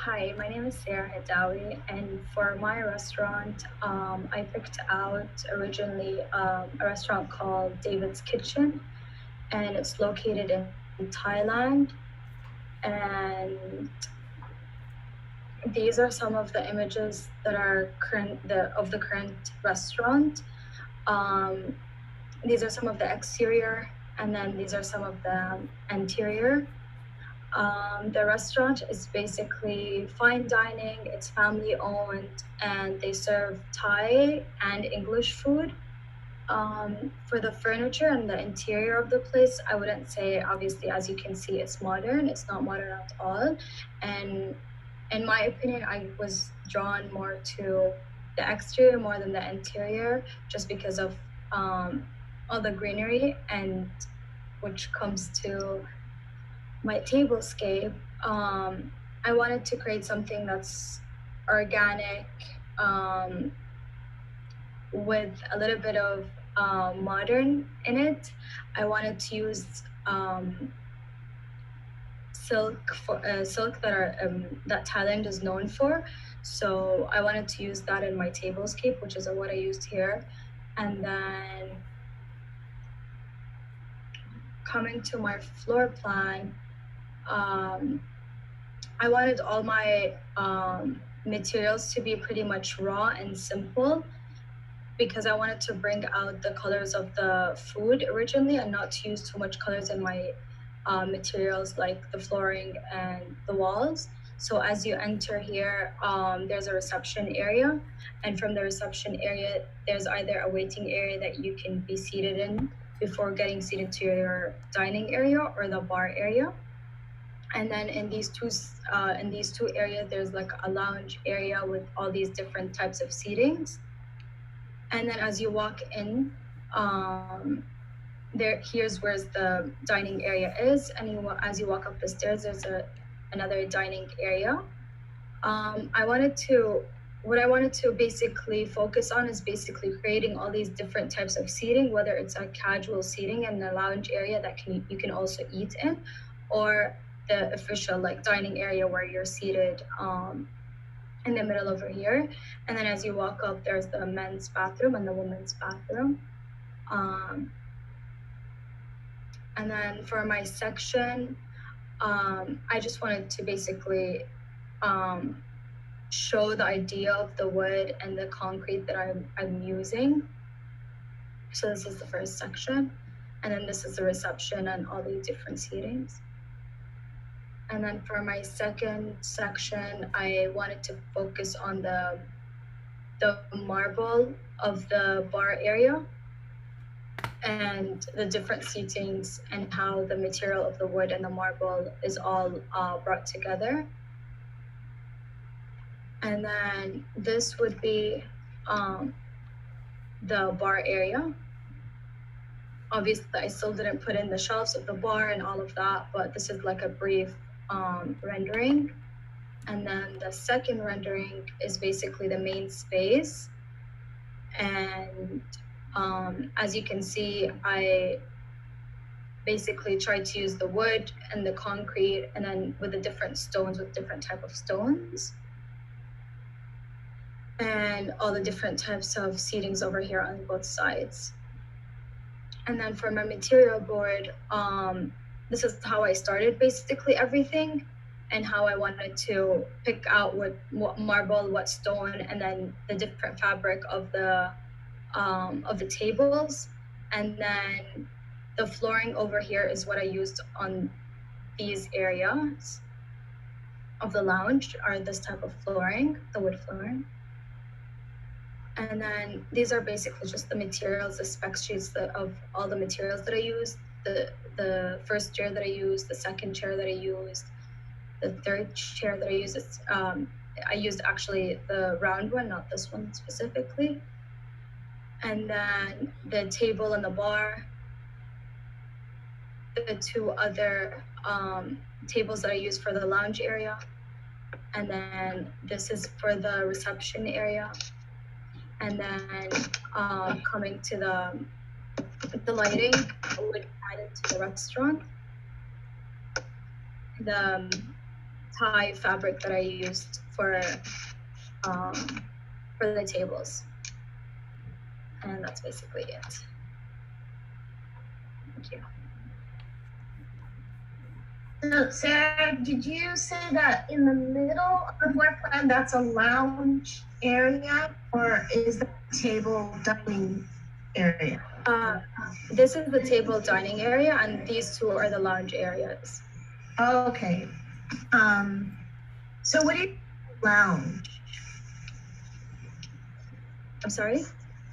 Hi, my name is Sarah Adawi, and for my restaurant, I picked out originally a restaurant called David's Kitchen, and it's located in Thailand. And these are some of the images that are of the current restaurant. These are some of the exterior, and then these are some of the interior. The restaurant is basically fine dining, it's family owned, and they serve Thai and English food. For the furniture and the interior of the place, I wouldn't say, obviously, as you can see, it's modern. It's not modern at all. And in my opinion, I was drawn more to the exterior more than the interior, just because of all the greenery, and which comes to my tablescape. I wanted to create something that's organic, with a little bit of modern in it. I wanted to use silk that Thailand is known for. So I wanted to use that in my tablescape, which is what I used here. And then coming to my floor plan, I wanted all my materials to be pretty much raw and simple, because I wanted to bring out the colors of the food originally and not to use too much colors in my materials like the flooring and the walls. So as you enter here, there's a reception area, and from the reception area, there's either a waiting area that you can be seated in before getting seated to your dining area, or the bar area. And then in these two areas, there's like a lounge area with all these different types of seatings. And then as you walk in, here's where the dining area is. And as you walk up the stairs, there's another dining area. What I wanted to basically focus on is basically creating all these different types of seating, whether it's a casual seating in the lounge area that you can also eat in, or the official like dining area where you're seated in the middle over here. And then as you walk up, there's the men's bathroom and the women's bathroom. And then for my section, I just wanted to basically show the idea of the wood and the concrete that I'm using. So this is the first section. And then this is the reception and all the different seatings. And then for my second section, I wanted to focus on the marble of the bar area and the different seatings and how the material of the wood and the marble is all brought together. And then this would be the bar area. Obviously, I still didn't put in the shelves of the bar and all of that, but this is like a brief rendering. And then the second rendering is basically the main space. And as you can see, I basically tried to use the wood and the concrete, and then with the different stones, with different type of stones. And all the different types of seatings over here on both sides. And then for my material board, this is how I started basically everything, and how I wanted to pick out what marble, what stone, and then the different fabric of the tables. And then the flooring over here is what I used on these areas of the lounge, are this type of flooring, the wood flooring. And then these are basically just the materials, the spec sheets of all the materials that I used. The first chair that I used, the second chair that I used, the third chair that I used. I used actually the round one, not this one specifically. And then the table and the bar. The two other tables that I used for the lounge area. And then this is for the reception area. And then coming to the lighting, I would add it to the restaurant. The Thai fabric that I used for the tables. And that's basically it. Thank you. So Sarah, did you say that in the middle of the floor plan, that's a lounge area, or is that table dining area? This is the table dining area, and these two are the lounge areas. Okay. So what do you lounge? I'm sorry?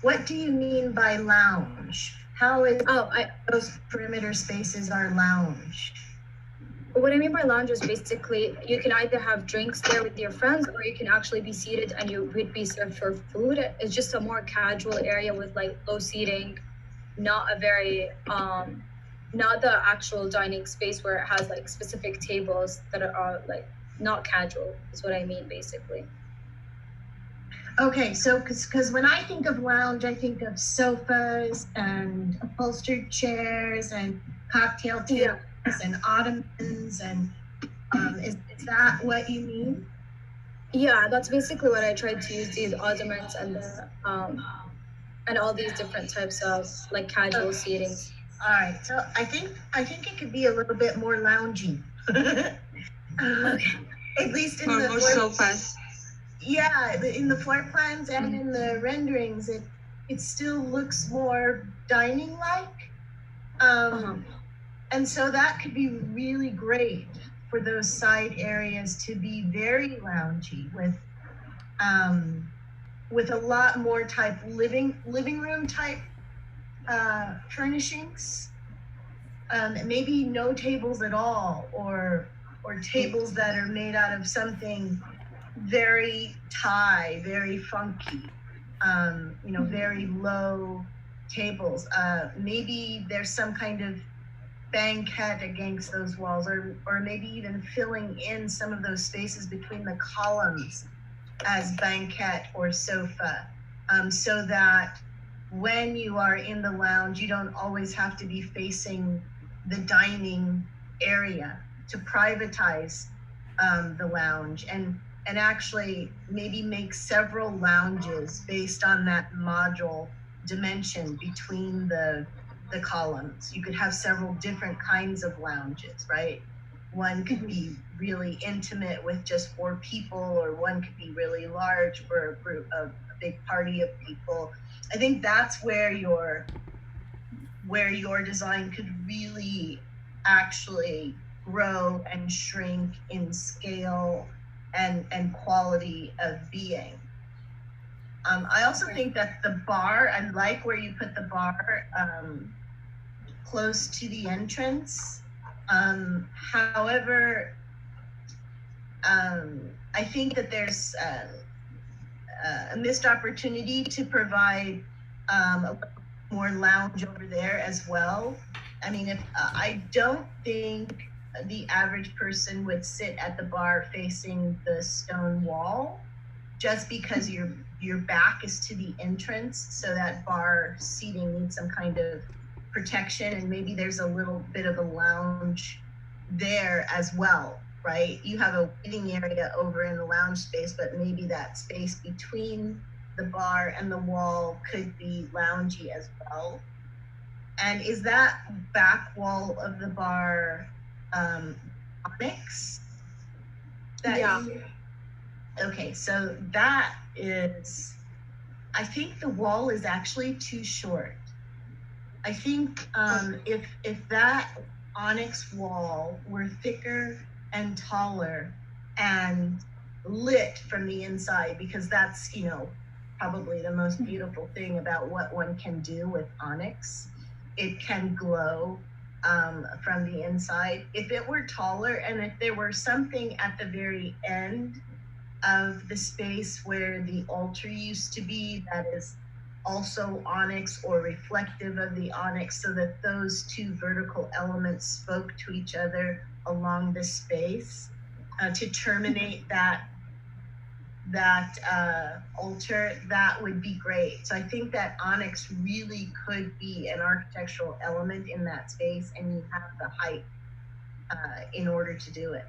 What do you mean by lounge? How is Oh, those perimeter spaces are lounge? what I mean by lounge is basically you can either have drinks there with your friends, or you can actually be seated and you would be served for food. It's just a more casual area with like low seating, not a very not the actual dining space where it has like specific tables that are like not casual is what I mean basically. Okay, so because when I think of lounge, I think of sofas and upholstered chairs and cocktail tables and ottomans, and is that what you mean? Yeah, that's basically what I tried to use, these ottomans and the and all these different types of like casual seatings. All right, so I think it could be a little bit more loungy. At least in the more sofas. Yeah, in the floor plans and in the renderings, it still looks more dining like. And so that could be really great for those side areas to be very loungy with a lot more type living room type furnishings. Maybe no tables at all, or tables that are made out of something very Thai, very funky, very low tables. Maybe there's some kind of banquette against those walls, or maybe even filling in some of those spaces between the columns as banquette or sofa, so that when you are in the lounge, you don't always have to be facing the dining area, to privatize the lounge and actually maybe make several lounges based on that module dimension between the columns. You could have several different kinds of lounges, right? One could be really intimate with just 4 people, or one could be really large for a group of a big party of people. I think that's where your design could really actually grow and shrink in scale and quality of being. I also think that the bar, I like where you put the bar close to the entrance. However, I think that there's a missed opportunity to provide a more lounge over there as well. I mean, if I don't think the average person would sit at the bar facing the stone wall, just because your back is to the entrance, so that bar seating needs some kind of protection, and maybe there's a little bit of a lounge there as well, right? You have a waiting area over in the lounge space, but maybe that space between the bar and the wall could be loungy as well. And is that back wall of the bar onyx? Okay, so that is, I think the wall is actually too short. I think if that onyx wall were thicker and taller and lit from the inside, because that's, probably the most beautiful thing about what one can do with onyx. It can glow from the inside. If it were taller, and if there were something at the very end of the space where the altar used to be that is also onyx or reflective of the onyx, so that those two vertical elements spoke to each other along the space to terminate that altar, that would be great. So I think that onyx really could be an architectural element in that space, and you have the height in order to do it.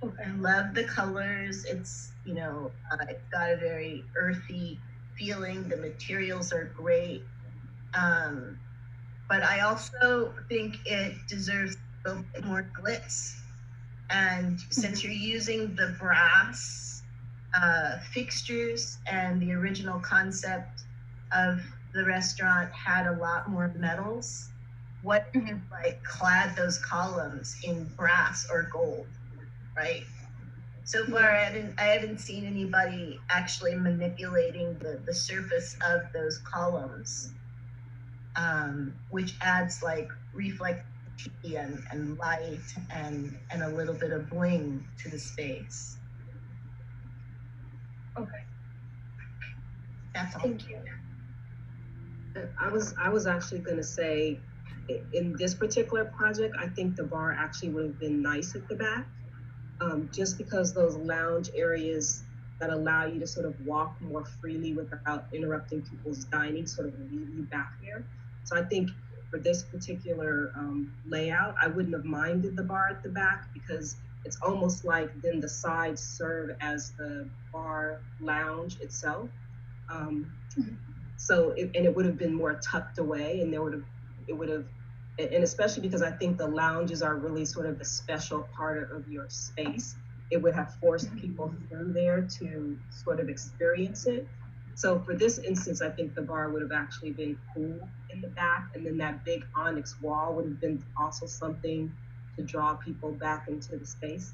Okay. I love the colors. It's, it's got a very earthy feeling. The materials are great. But I also think it deserves a little bit more glitz. And since you're using the brass fixtures, and the original concept of the restaurant had a lot more metals, what if you like clad those columns in brass or gold, right? So far, I haven't seen anybody actually manipulating the surface of those columns, which adds like reflectivity and light and a little bit of bling to the space. Okay, That's all. thank you. I was actually going to say, in this particular project, I think the bar actually would have been nice at the back, just because those lounge areas that allow you to sort of walk more freely without interrupting people's dining sort of leave you back there. So I think for this particular layout, I wouldn't have minded the bar at the back, because it's almost like then the sides serve as the bar lounge itself. So it would have been more tucked away, and and especially because I think the lounges are really sort of the special part of your space, it would have forced people through there to sort of experience it. So for this instance, I think the bar would have actually been cool in the back, and then that big onyx wall would have been also something to draw people back into the space.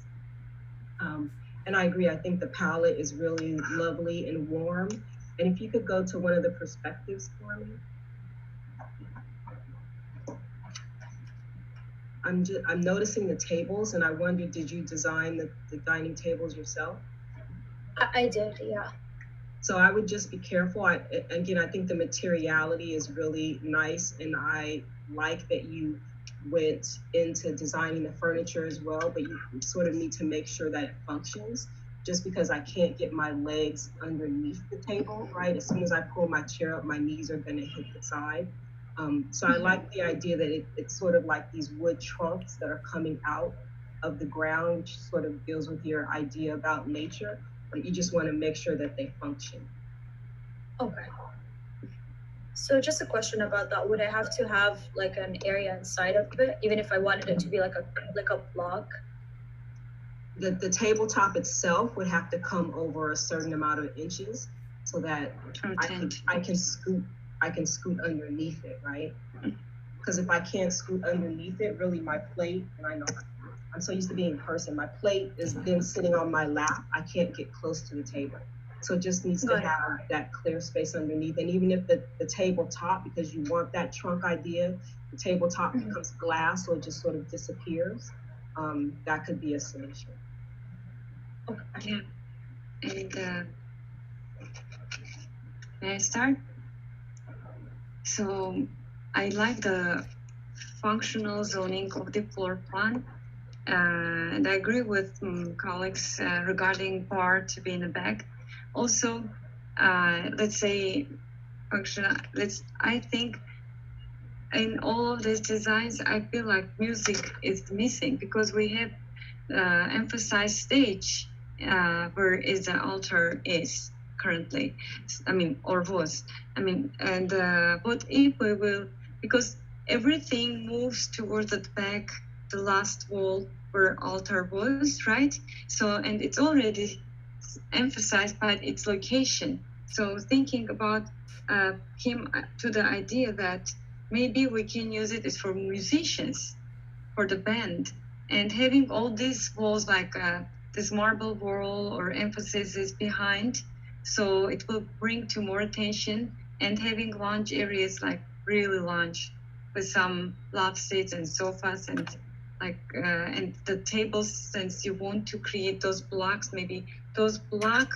And I agree, I think the palette is really lovely and warm. And if you could go to one of the perspectives for me. I'm noticing the tables, and I wondered, did you design the dining tables yourself? I did, yeah. So I would just be careful. Again, I think the materiality is really nice, and I like that you went into designing the furniture as well, but you sort of need to make sure that it functions. Just because I can't get my legs underneath the table, right? As soon as I pull my chair up, my knees are gonna hit the side. So I like the idea that it's sort of like these wood trunks that are coming out of the ground, which sort of deals with your idea about nature, but you just wanna make sure that they function. Okay. So just a question about that. Would I have to have like an area inside of it, even if I wanted it to be like a block? The tabletop itself would have to come over a certain amount of inches so that I can scoot underneath it, right? Because if I can't scoot underneath it, really my plate, and I know I'm so used to being in person, my plate is then sitting on my lap. I can't get close to the table. So it just needs to have that clear space underneath. And even if the tabletop, because you want that trunk idea, the tabletop becomes glass, so it just sort of disappears. That could be a solution. Yeah. And may I start? So I like the functional zoning of the floor plan. And I agree with colleagues regarding bar to be in the back. Also, let's say functional. I think in all of these designs, I feel like music is missing, because we have emphasized stage where is the altar is currently. I mean, or was. I mean, and what if we will, because everything moves towards the back, the last wall where altar was, right? So, and it's already emphasized by its location. So thinking about him to the idea that maybe we can use it as for musicians, for the band, and having all these walls like this marble wall or emphasis is behind, so it will bring to more attention, and having lounge areas like really lounge with some love seats and sofas and like and the tables, since you want to create those blocks, maybe those block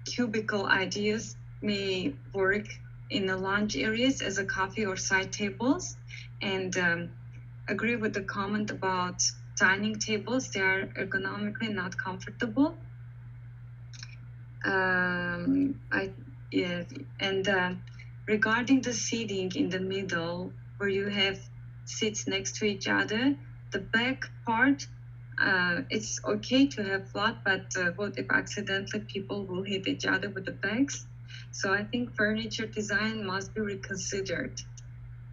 cubicle ideas may work in the lounge areas as a coffee or side tables. And agree with the comment about dining tables. They are ergonomically not comfortable. Regarding the seating in the middle, where you have seats next to each other, the back part, it's okay to have flat, but what if accidentally people will hit each other with the backs? So I think furniture design must be reconsidered,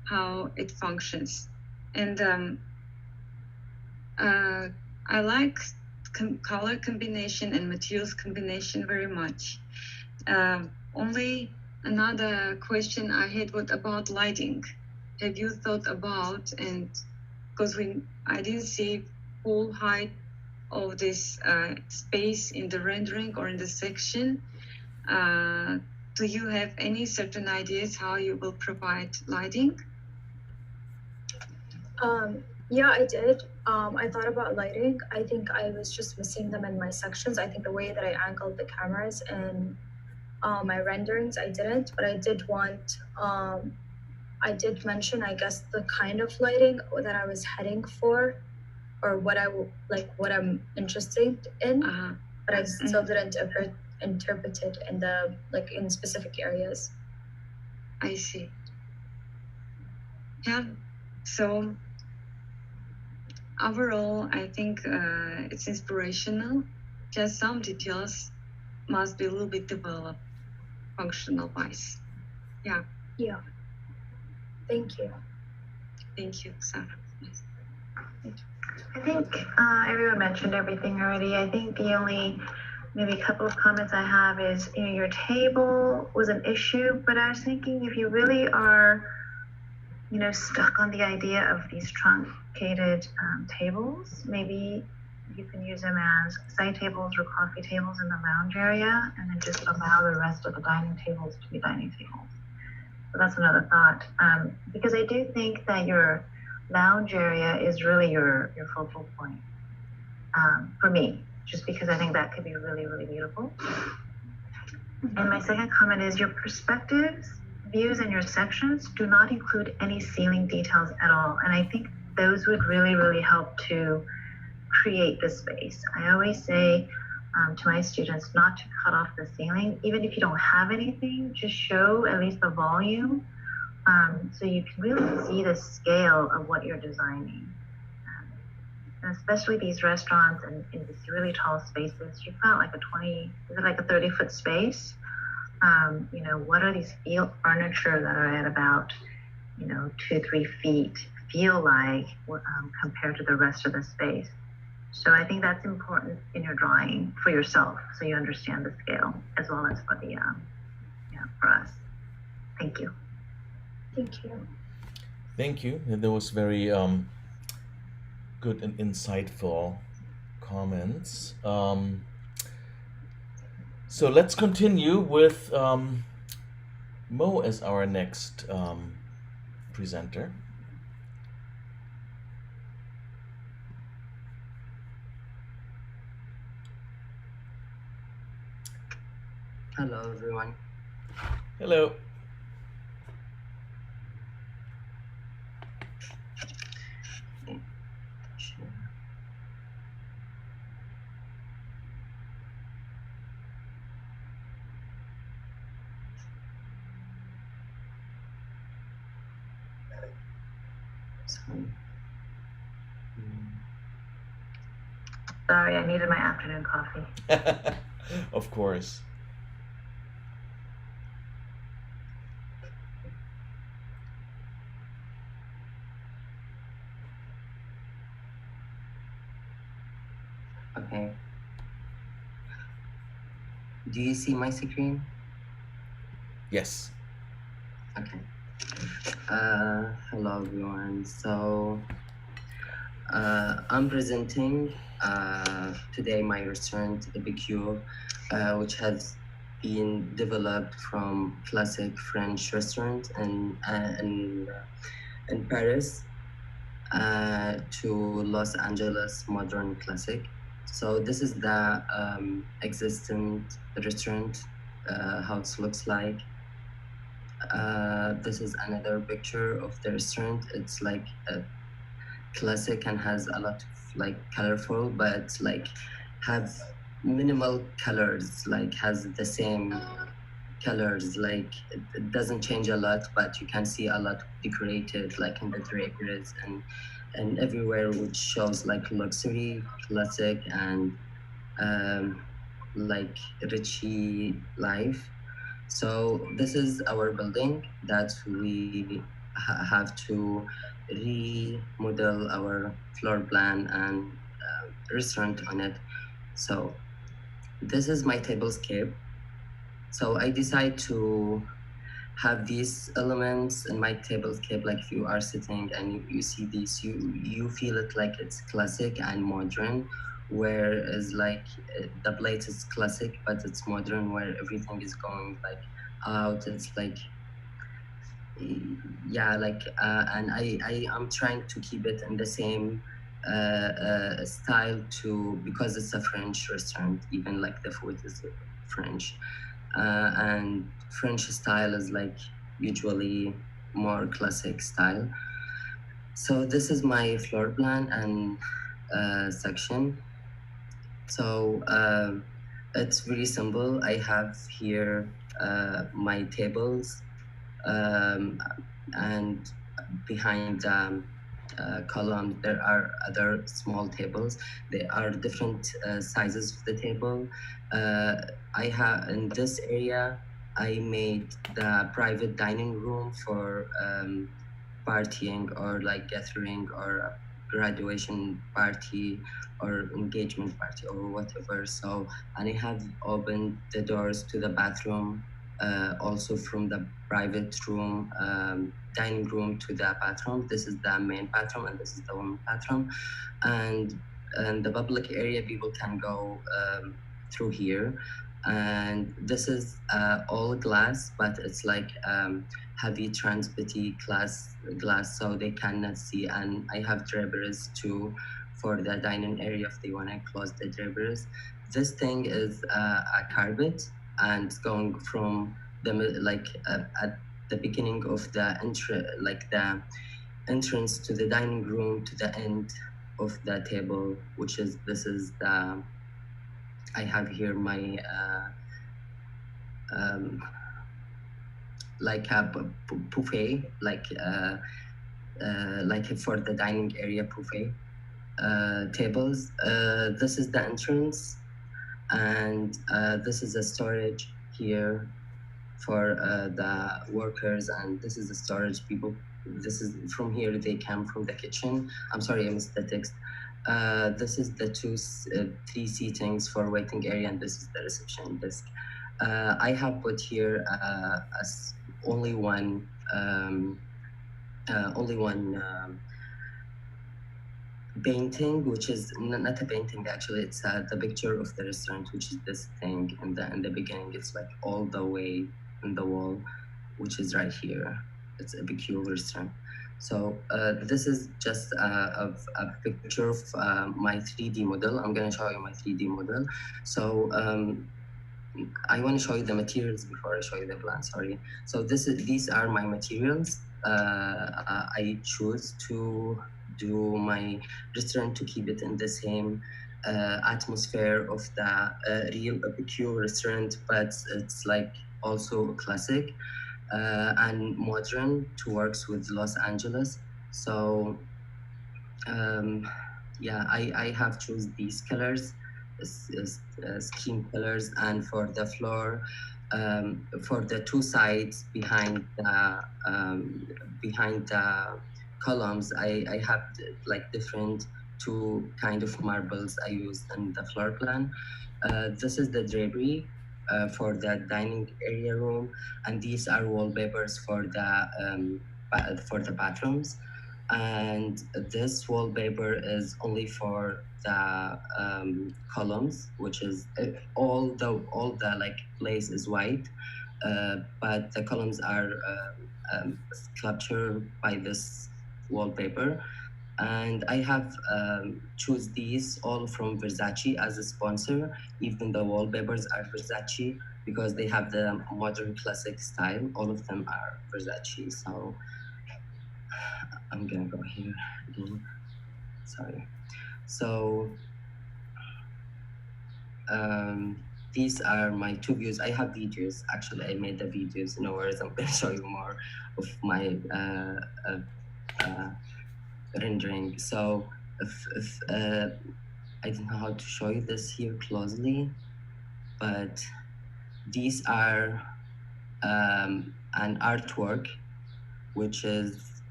how it functions. And I like color combination and materials combination very much. Only another question I had, what about lighting? have you thought about? And because I didn't see full height of this space in the rendering or in the section, do you have any certain ideas how you will provide lighting? Yeah, I did. I thought about lighting. I think I was just missing them in my sections. I think the way that I angled the cameras and my renderings, I didn't, but I did want, I did mention, I guess, the kind of lighting that I was heading for, or what what I'm interested in, but I still didn't interpret it in the, in specific areas. I see. Yeah, so overall, I think it's inspirational. Just some details must be a little bit developed, functional wise. Yeah. Yeah. Thank you. Thank you, Sarah. I think everyone mentioned everything already. I think the only maybe a couple of comments I have is, your table was an issue, but I was thinking if you really are, stuck on the idea of these truncated tables, maybe you can use them as side tables or coffee tables in the lounge area, and then just allow the rest of the dining tables to be dining tables. So that's another thought, because I do think that your lounge area is really your focal point, for me, just because I think that could be really, really beautiful. And my second comment is your perspectives, views, and your sections do not include any ceiling details at all. And I think those would really, really help to create the space. I always say to my students not to cut off the ceiling. Even if you don't have anything, just show at least the volume, so you can really see the scale of what you're designing. And especially these restaurants and in these really tall spaces, you've got like a 30-foot space. What are these furniture that are at about, 2-3 feet feel like compared to the rest of the space? So I think that's important in your drawing for yourself, so you understand the scale as well as for the, for us. Thank you. Thank you. Thank you. That was very good and insightful comments. So let's continue with Mo as our next presenter. Hello, everyone. Hello. Sorry, I needed my afternoon coffee. Of course. Okay. Do you see my screen? Yes. Okay. Hello, everyone. So, I'm presenting today my restaurant, the BQ, which has been developed from classic French restaurant in Paris to Los Angeles modern classic. So this is the existent restaurant, how it looks like. This is another picture of the restaurant. It's like a classic and has a lot of like colorful, but like have minimal colors, like has the same colors, like it doesn't change a lot, but you can see a lot decorated like in the draperies and everywhere, which shows like luxury, classic, and like richy life. So this is our building that we have to remodel our floor plan and restaurant on it. So this is my tablescape. So I decided to have these elements in my tablescape. Like if you are sitting and you see these, you feel it like it's classic and modern, whereas like the plate is classic but it's modern, where everything is going like out. It's like, yeah, like and I am trying to keep it in the same style too, because it's a French restaurant. Even like the food is French, and French style is like usually more classic style. So this is my floor plan and section. So it's very simple. I have here my tables, and behind the column there are other small tables. They are different sizes of the table. I have in this area I made the private dining room for partying or like gathering or graduation party or engagement party or whatever. So, and I have opened the doors to the bathroom, also from the private room, dining room to the bathroom. This is the main bathroom and this is the women's bathroom. And the public area, people can go through here. And this is all glass, but it's like heavy transparency glass, so they cannot see. And I have draperies too for the dining area if they want to close the draperies. This thing is a carpet, and it's going from the like at the beginning of the the entrance to the dining room to the end of the table, which is this is the I have here my like a buffet, like for the dining area buffet tables. This is the entrance, and this is a storage here for the workers, and this is the storage people. This is from here, they come from the kitchen. I'm sorry, I missed the text. This is the three seatings for waiting area, and this is the reception desk. I have put here as only one painting, which is not a painting actually. It's the picture of the restaurant, which is this thing in the beginning. It's like all the way in the wall, which is right here. It's a BQ restaurant. So this is just a picture of my 3D model. I'm gonna show you my 3D model. So I want to show you the materials before I show you the plan. Sorry. So these are my materials. I choose to do my restaurant to keep it in the same atmosphere of the real BBQ restaurant, but it's like also classic and modern to works with Los Angeles. So yeah, I have choose these colors, skin colors, and for the floor, for the two sides behind the columns, I have like different two kind of marbles I used in the floor plan. This is the drapery for the dining area room, and these are wallpapers for the bathrooms. And this wallpaper is only for the columns, which is all the like place is white, but the columns are sculptured by this wallpaper. And I have choose these all from Versace as a sponsor. Even the wallpapers are Versace because they have the modern classic style. All of them are Versace. So I'm gonna go here again. Sorry. So these are my two views. I have videos. Actually, I made the videos. No worries. I'm gonna show you more of my rendering. So if I don't know how to show you this here closely, but these are an artwork, which is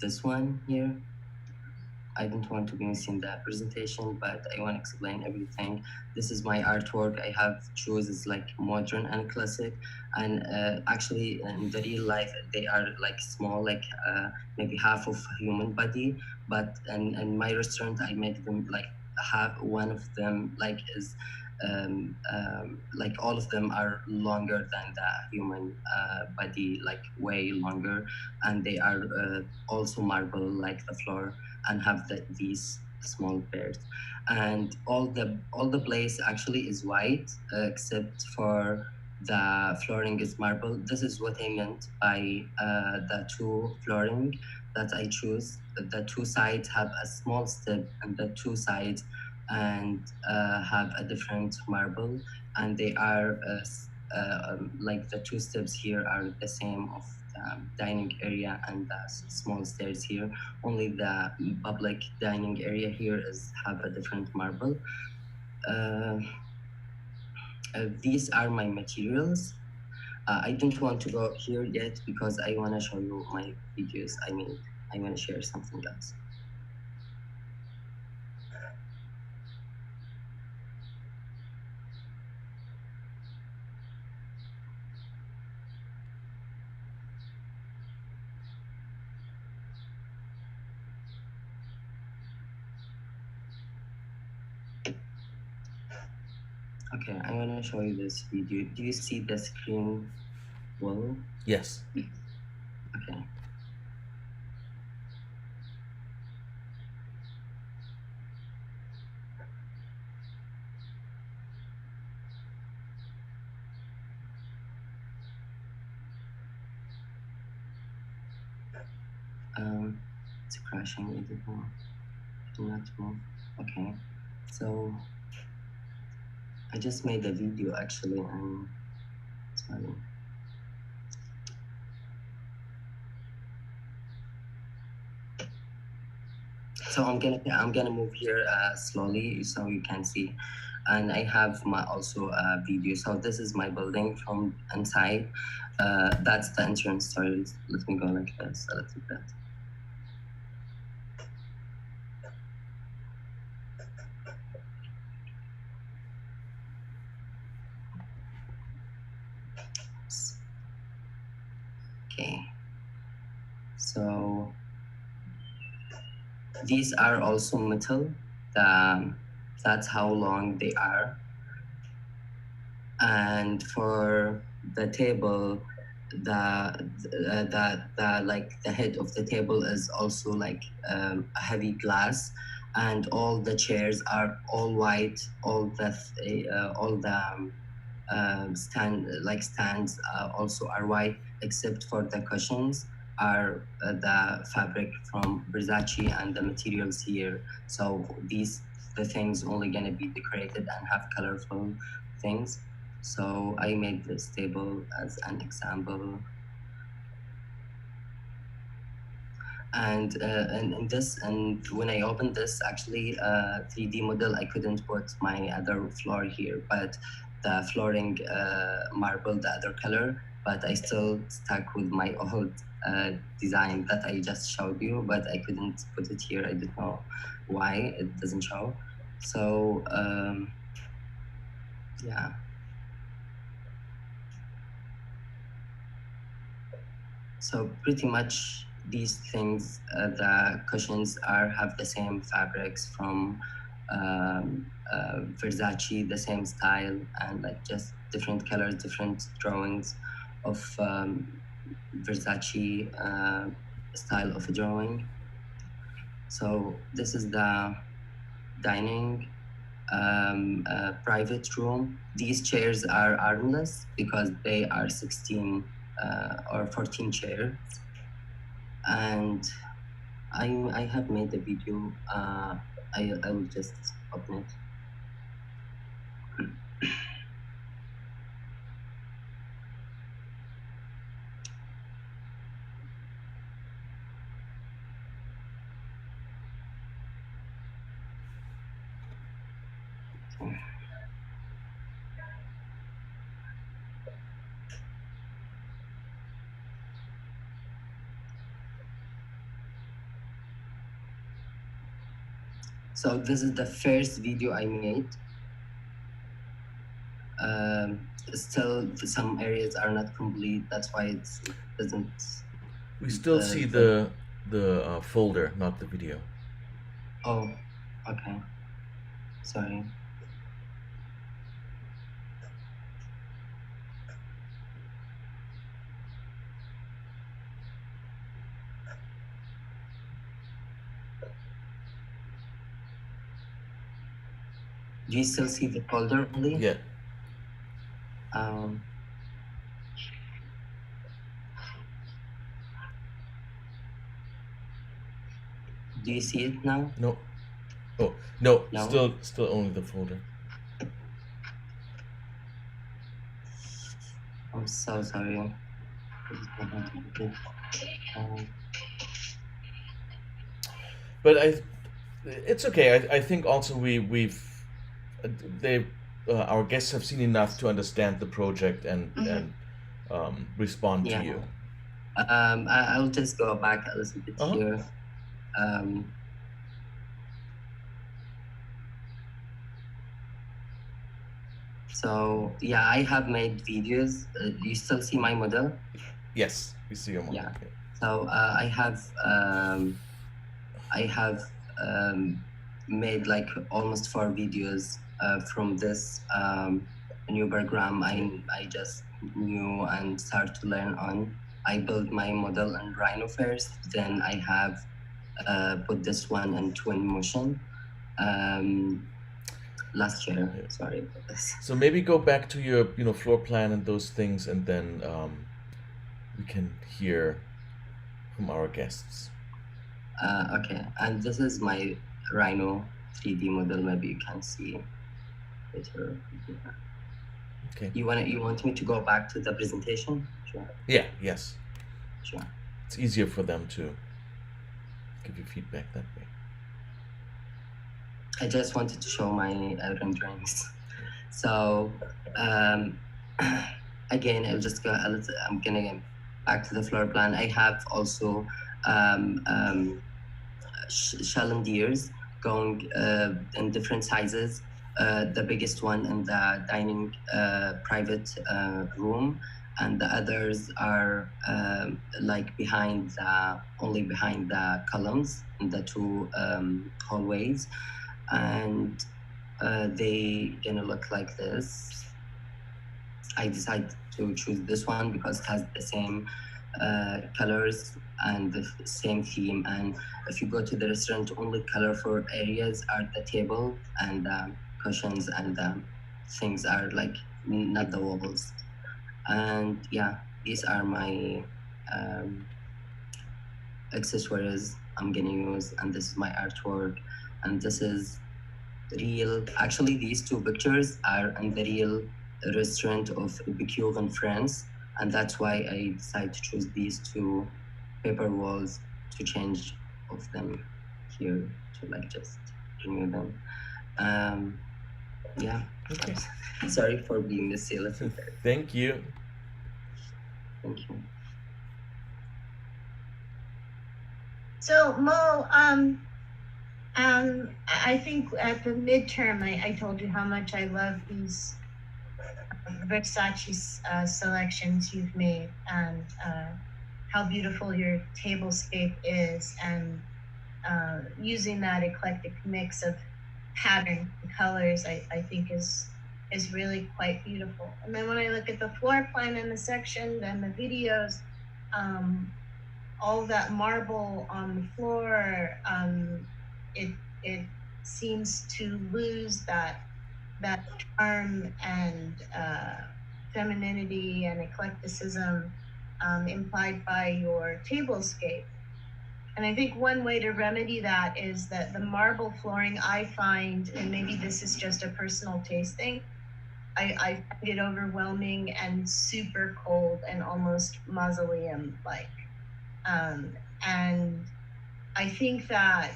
this one here. I don't want to be missing the presentation, but I want to explain everything. This is my artwork. I have chooses like modern and classic, and actually in the real life they are like small, like maybe half of a human body. But in my restaurant I make them like half. One of them like is like all of them are longer than the human body, like way longer, and they are also marble like the floor, and have these small pairs. And all the place actually is white except for the flooring is marble. This is what I meant by the two flooring that I choose. The two sides have a small step, and the two sides and have a different marble, and they are like the two steps here are the same of the dining area and the small stairs here. Only the public dining area here is have a different marble. These are my materials. I don't want to go here yet because I want to show you my videos. I mean, I want to share something else. Okay, I want to show you this video. Do you see the screen well? Yes. Okay. It's crashing. It did not. Do not move. Okay. So I just made a video actually, and sorry. So I'm gonna move here slowly so you can see, and I have my also video. So this is my building from inside. That's the entrance. Sorry, let me go like this a little bit. Okay. So these are also metal. That's how long they are. And for the table, the like the head of the table is also like a heavy glass, and all the chairs are all white. All the stands also are white, except for the cushions are the fabric from Versace, and the materials here. So the things only gonna be decorated and have colorful things. So I made this table as an example. And when I opened this, actually 3D model, I couldn't put my other floor here, but the flooring marble, the other color, but I still stuck with my old design that I just showed you, but I couldn't put it here. I don't know why it doesn't show. So yeah. So pretty much these things, the cushions have the same fabrics from Versace, the same style, and like just different colors, different drawings of Versace style of drawing. So this is the dining private room. These chairs are armless because they are 16 or 14 chairs. And I have made a video. I will just open it. So this is the first video I made. Still, some areas are not complete. That's why it doesn't. We still see the folder, not the video. Oh, okay. Sorry. Do you still see the folder only? Yeah. Um, do you see it now? No. Oh, no. No? Still only the folder. I'm so sorry. But it's okay. I think also our guests have seen enough to understand the project and respond to Yeah. you. I'll just go back a little bit here. So yeah, I have made videos. You still see my model? Yes, we see your model. Yeah. So I have made like almost 4 videos from this new program I just knew and started to learn on. I built my model in Rhino first, then I have put this one in twin motion last year. Sorry about this. So maybe go back to your floor plan and those things, and then we can hear from our guests. Okay, and this is my Rhino 3D model. Maybe you can see later. Okay. You want me to go back to the presentation? Sure. Yeah. Yes. Sure. It's easier for them to give you feedback that way. I just wanted to show my renderings. So again, I'll just go. I'm gonna get back to the floor plan. I have also chandeliers going in different sizes. The biggest one in the dining private room, and the others are like only behind the columns in the 2 hallways, and they gonna look like this. I decided to choose this one because it has the same colors and the same theme. And if you go to the restaurant, only colorful areas are the table and cushions, and things are like not the walls. And yeah, these are my accessories I'm gonna use, and this is my artwork, and this is real. Actually, these 2 pictures are in the real restaurant of Bicure in France, and that's why I decided to choose these 2 paper walls to change of them here to like just renew them. Yeah. Okay. Sorry for being messy a little bit. Thank you. Thank you. So Mo, I think at the midterm, I told you how much I love these Versace selections you've made, and how beautiful your tablescape is, and using that eclectic mix of pattern and colors, I think is really quite beautiful. And then when I look at the floor plan and the section and the videos, all that marble on the floor, it seems to lose that charm and femininity and eclecticism implied by your tablescape. And I think one way to remedy that is that the marble flooring, I find, and maybe this is just a personal taste thing, I find it overwhelming and super cold and almost mausoleum-like. And I think that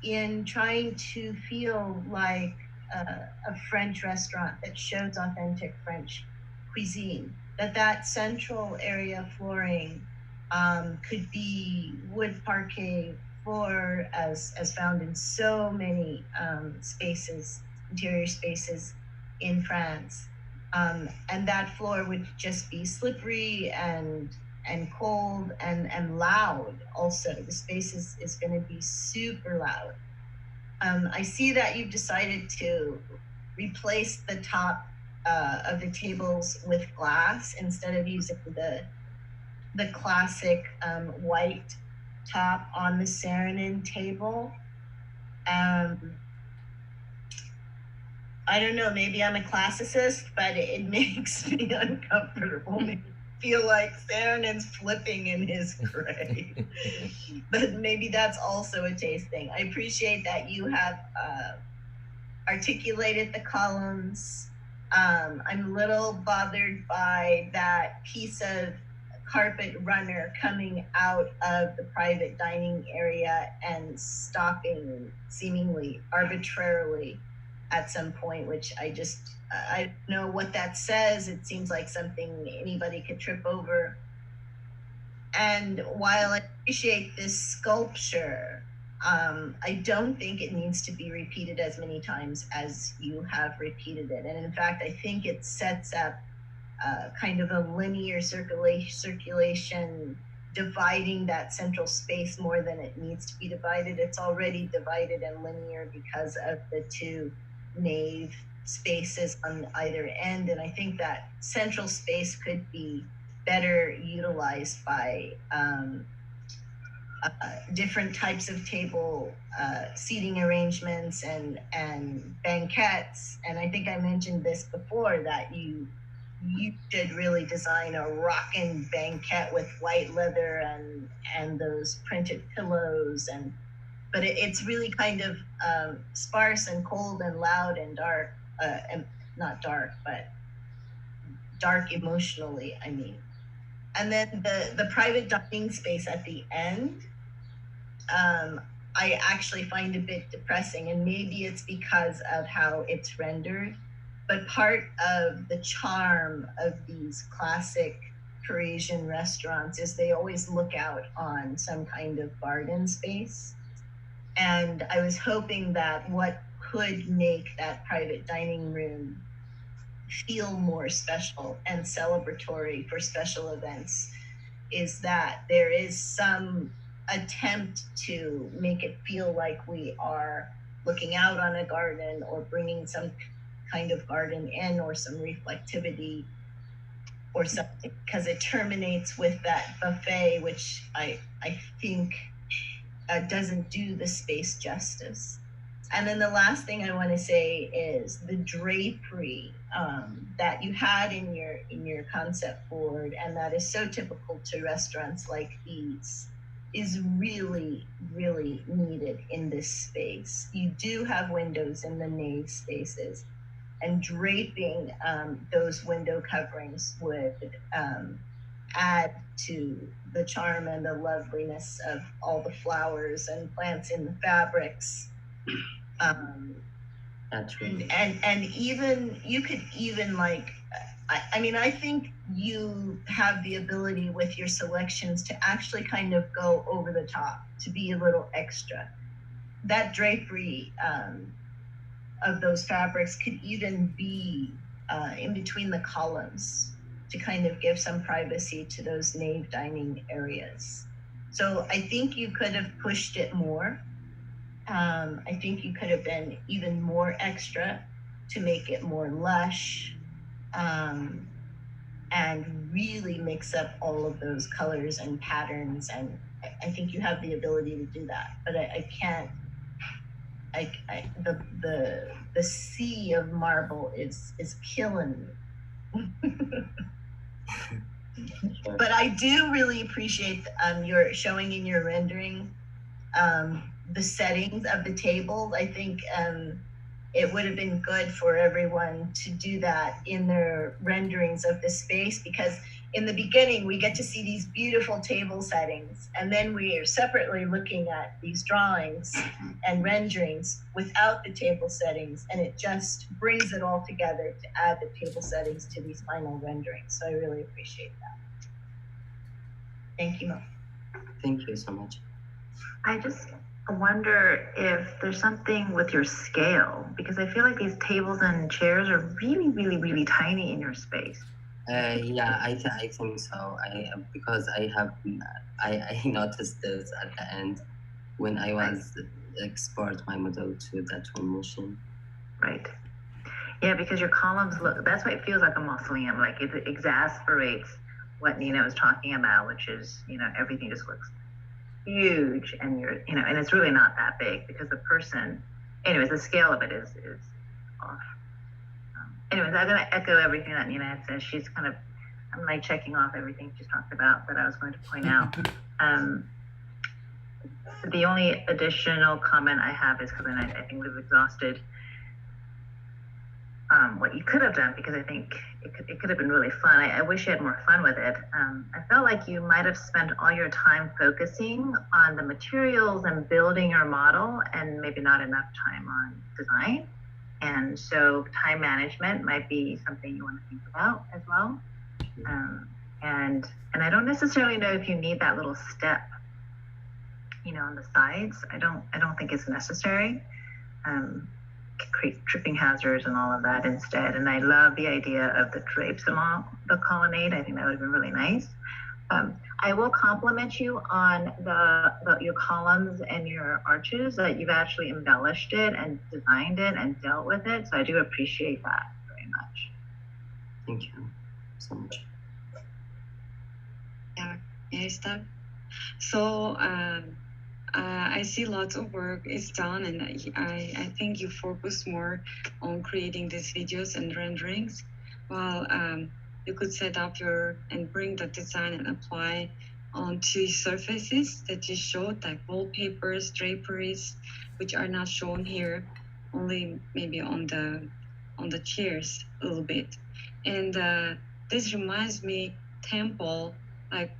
in trying to feel like a French restaurant that shows authentic French cuisine, that central area flooring could be wood parquet floor, as found in so many spaces, interior spaces in France. And that floor would just be slippery and cold and loud also. The space is going to be super loud. I see that you've decided to replace the top of the tables with glass instead of using the classic white top on the Saarinen table. I don't know, maybe I'm a classicist, but it makes me uncomfortable. Makes me feel like Saarinen's flipping in his grave. But maybe that's also a taste thing. I appreciate that you have articulated the columns. I'm a little bothered by that piece of carpet runner coming out of the private dining area and stopping seemingly arbitrarily at some point, which I don't know what that says. It seems like something anybody could trip over. And while I appreciate this sculpture, I don't think it needs to be repeated as many times as you have repeated it. And in fact, I think it sets up kind of a linear circulation, dividing that central space more than it needs to be divided. It's already divided and linear because of the two nave spaces on either end. And I think that central space could be better utilized by different types of table seating arrangements and banquettes. And I think I mentioned this before, that you should really design a rockin' banquette with white leather and those printed pillows. But it's really kind of sparse and cold and loud and dark, and not dark, but dark emotionally, I mean. And then the private dining space at the end, I actually find a bit depressing, and maybe it's because of how it's rendered. But part of the charm of these classic Parisian restaurants is they always look out on some kind of garden space. And I was hoping that what could make that private dining room feel more special and celebratory for special events is that there is some attempt to make it feel like we are looking out on a garden or bringing some kind of garden in or some reflectivity or something, because it terminates with that buffet, which I think doesn't do the space justice. And then the last thing I want to say is the drapery that you had in your concept board, and that is so typical to restaurants like these, is really, really needed in this space. You do have windows in the nave spaces, and draping those window coverings would add to the charm and the loveliness of all the flowers and plants in the fabrics. That's right. And even you could even like, I mean, I think you have the ability with your selections to actually kind of go over the top, to be a little extra. That drapery of those fabrics could even be in between the columns to kind of give some privacy to those nave dining areas. So I think you could have pushed it more. I think you could have been even more extra to make it more lush, and really mix up all of those colors and patterns. And I think you have the ability to do that, but I can't. The sea of marble is killing me. But I do really appreciate your showing in your rendering the settings of the tables. I think it would have been good for everyone to do that in their renderings of the space, because in the beginning we get to see these beautiful table settings, and then we are separately looking at these drawings and renderings without the table settings, and it just brings it all together to add the table settings to these final renderings. So I really appreciate that. Thank you, Mo. Thank you so much. I just wonder if there's something with your scale, because I feel like these tables and chairs are really, really, really tiny in your space. Yeah, I think so. Because I noticed this at the end when I was export my model to that one machine. Right. Yeah, because your columns look, that's why it feels like a mausoleum. Like it exasperates what Nina was talking about, which is, everything just looks huge, and and it's really not that big because the person, anyways, the scale of it is off. Anyways, I'm gonna echo everything that Nina had said. I'm like checking off everything she's talked about that I was going to point out. The only additional comment I have is because I think we've exhausted what you could have done, because I think it could have been really fun. I wish you had more fun with it. I felt like you might have spent all your time focusing on the materials and building your model, and maybe not enough time on design. And so time management might be something you want to think about as well. And I don't necessarily know if you need that little step, on the sides. I don't think it's necessary. Create tripping hazards and all of that instead. And I love the idea of the drapes along the colonnade. I think that would have been really nice. I will compliment you on your columns and your arches, that you've actually embellished it and designed it and dealt with it. So I do appreciate that very much. Thank you so much. Yeah, start. So I see lots of work is done, and I think you focus more on creating these videos and renderings, while you could set up and bring the design and apply onto surfaces that you showed, like wallpapers, draperies, which are not shown here, only maybe on the chairs a little bit. And this reminds me temple, like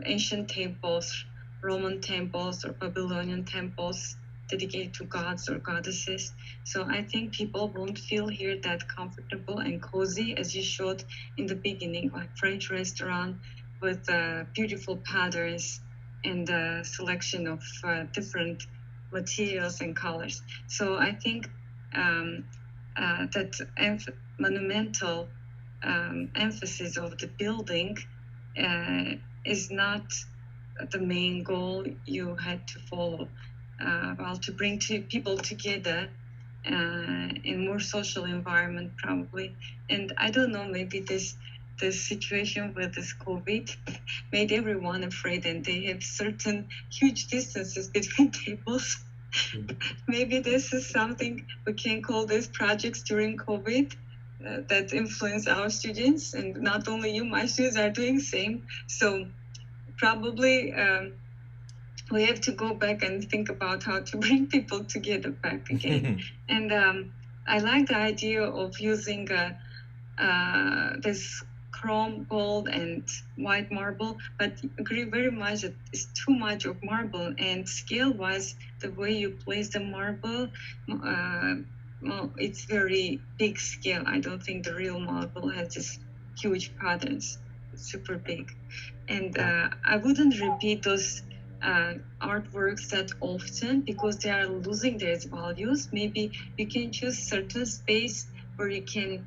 ancient temples, Roman temples or Babylonian temples dedicated to gods or goddesses. So I think people won't feel here that comfortable and cozy as you showed in the beginning, like French restaurant with beautiful patterns and a selection of different materials and colors. So I think that monumental emphasis of the building is not the main goal you had to follow. Well, to bring people together in more social environment probably. And I don't know, maybe this situation with this COVID made everyone afraid, and they have certain huge distances between tables. Maybe this is something we can call these projects during COVID that influence our students, and not only you, my students are doing the same. So probably we have to go back and think about how to bring people together back again. And I like the idea of using this chrome, gold, and white marble, but agree very much that it's too much of marble, and scale-wise, the way you place the marble, well, it's very big scale. I don't think the real marble has just huge patterns. It's super big. And I wouldn't repeat those artworks that often, because they are losing their values. Maybe you can choose certain space where you can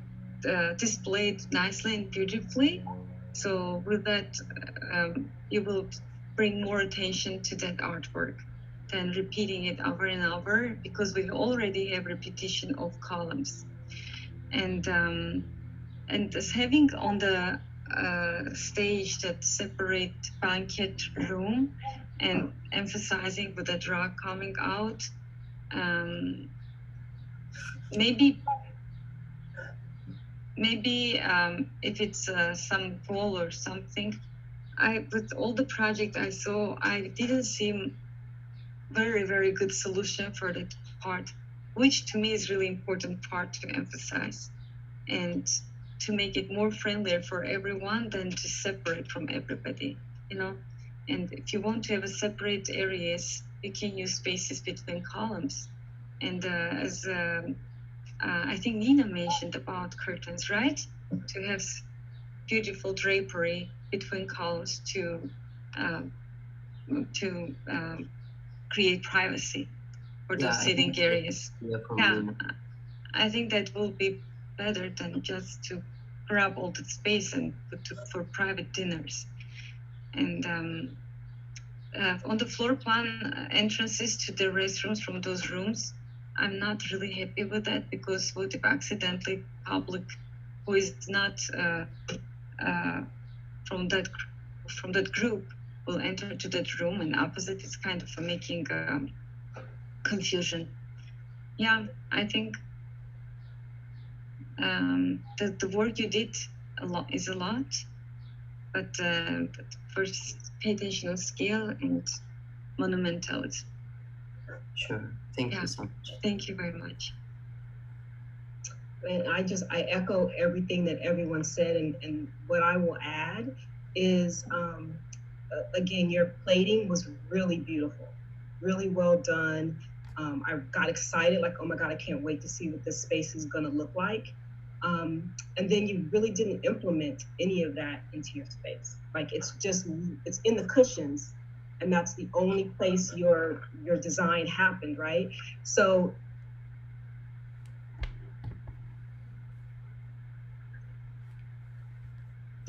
display it nicely and beautifully. So with that, you will bring more attention to that artwork than repeating it over and over, because we already have repetition of columns. And just having on the stage that separate banquet room and emphasizing with the drug coming out, maybe if it's some goal or something, with all the project I saw, I didn't see very, very good solution for that part, which to me is really important part to emphasize, and to make it more friendlier for everyone than to separate from everybody, And if you want to have a separate areas, you can use spaces between columns. And as I think Nina mentioned about curtains, right? To have beautiful drapery between columns to to create privacy for those I sitting think areas. yeah, Yeah, I think that will be better than just to grab all the space and put for private dinners. And on the floor plan, entrances to the restrooms from those rooms, I'm not really happy with that, because what if accidentally public who is not from that group will enter to that room, and opposite is kind of making confusion. Yeah, I think the work you did is a lot, but first pay attention on scale and monumentality. Sure. Thank you so much. Thank you very much. And I echo everything that everyone said, and what I will add is, again, your plating was really beautiful, really well done. I got excited, like, oh my God, I can't wait to see what this space is gonna look like. And then you really didn't implement any of that into your space. Like, it's in the cushions, and that's the only place your design happened, right? So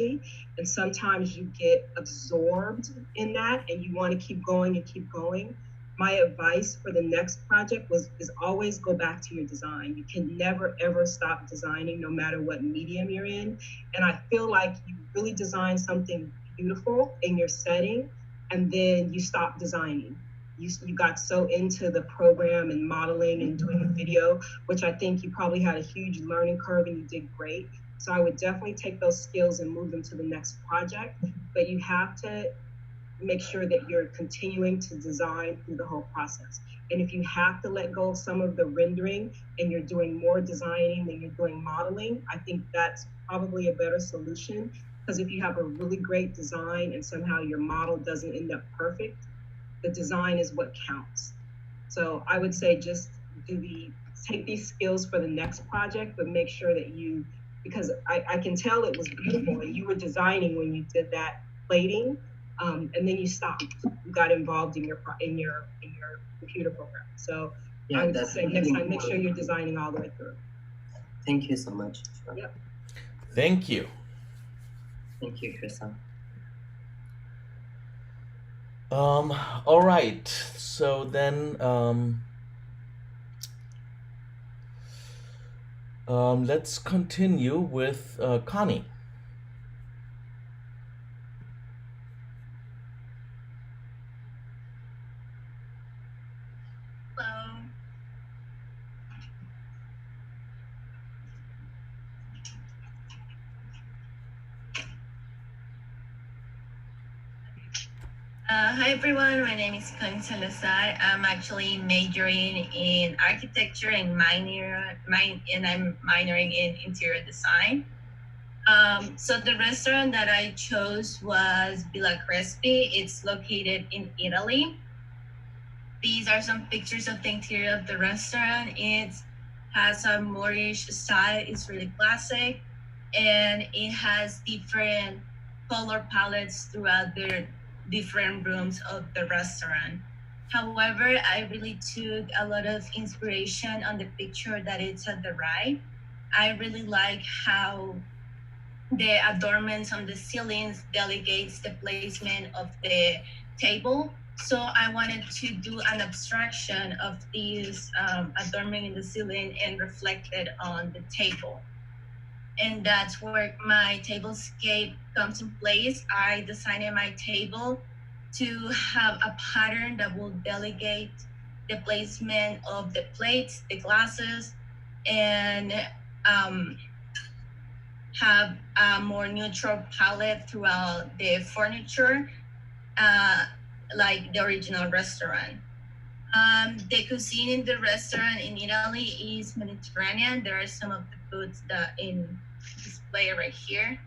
and sometimes you get absorbed in that and you want to keep going and keep going. My advice for the next project is always go back to your design. You can never ever stop designing, no matter what medium you're in. And I feel like you really design something beautiful in your setting, and then you stop designing. You got so into the program and modeling and doing video, which I think you probably had a huge learning curve, and you did great. So I would definitely take those skills and move them to the next project, but you have to make sure that you're continuing to design through the whole process. And if you have to let go of some of the rendering and you're doing more designing than you're doing modeling, I think that's probably a better solution. Because if you have a really great design and somehow your model doesn't end up perfect, the design is what counts. So I would say just take these skills for the next project, but make sure that because I can tell it was beautiful and you were designing when you did that plating, and then you stopped. You got involved in your computer program. So I would say next time, make sure you're designing all the way through. Thank you so much. Yep. Thank you. Thank you, Krista. All right. So then, let's continue with Connie. Hello. Hi everyone, my name is Connie Salazar. I'm actually majoring in architecture and I'm minoring in interior design. So the restaurant that I chose was Villa Crespi. It's located in Italy. These are some pictures of the interior of the restaurant. It has a Moorish style. It's really classic, and it has different color palettes throughout the different rooms of the restaurant. However, I really took a lot of inspiration on the picture that it's at the right. I really like how the adornments on the ceilings delegates the placement of the table. So I wanted to do an abstraction of these adornment in the ceiling and reflect it on the table. And that's where my tablescape comes in place. I designed my table to have a pattern that will delegate the placement of the plates, the glasses, and have a more neutral palette throughout the furniture, like the original restaurant. The cuisine in the restaurant in Italy is Mediterranean. There are some of the foods that in display right here.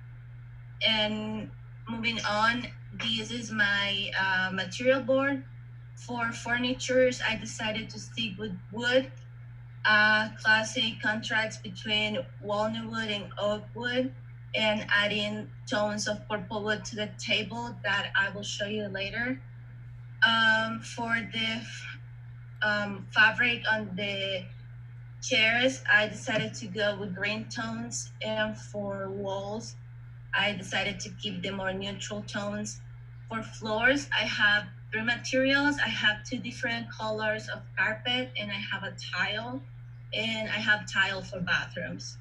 And moving on, this is my material board. For furnitures, I decided to stick with wood. Classic contrast between walnut wood and oak wood, and adding tones of purple wood to the table that I will show you later. For the fabric on the chairs, I decided to go with green tones, and for walls, I decided to keep the more neutral tones. For floors, I have three materials. I have two different colors of carpet, and I have a tile, and I have tile for bathrooms.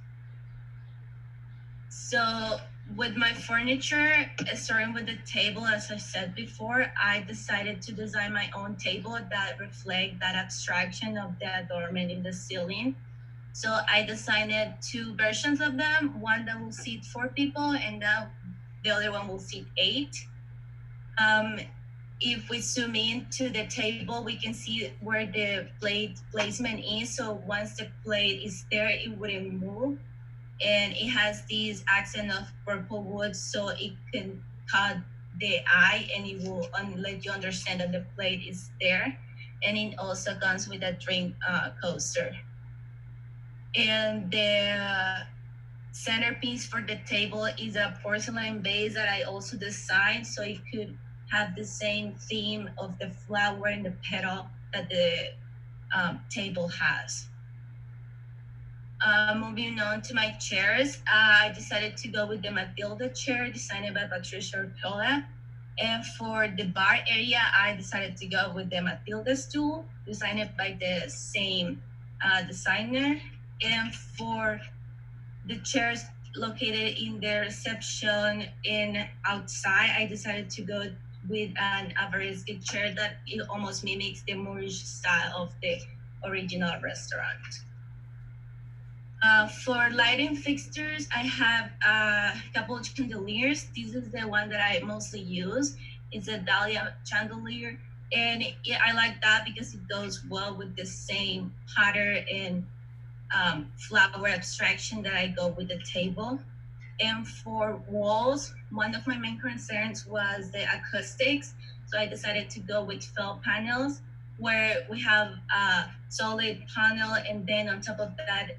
So with my furniture, starting with the table, as I said before, I decided to design my own table that reflect that abstraction of the adornment in the ceiling. So I designed two versions of them, one that will seat 4 people and the other one will seat 8. If we zoom in to the table, we can see where the plate placement is. So once the plate is there, it wouldn't move. And it has this accent of purple wood, so it can cut the eye and it will let you understand that the plate is there. And it also comes with a drink coaster. And the centerpiece for the table is a porcelain vase that I also designed, so it could have the same theme of the flower and the petal that the table has. Moving on to my chairs, I decided to go with the Matilda chair designed by Patricia Ortola. And for the bar area, I decided to go with the Matilda stool designed by the same designer. And for the chairs located in the reception and outside, I decided to go with an Avarisky chair that it almost mimics the Moorish style of the original restaurant. For lighting fixtures, I have a couple of chandeliers. This is the one that I mostly use. It's a Dahlia chandelier. And I like that because it goes well with the same pattern and flower abstraction that I go with the table. And for walls, one of my main concerns was the acoustics. So I decided to go with felt panels where we have a solid panel, and then on top of that,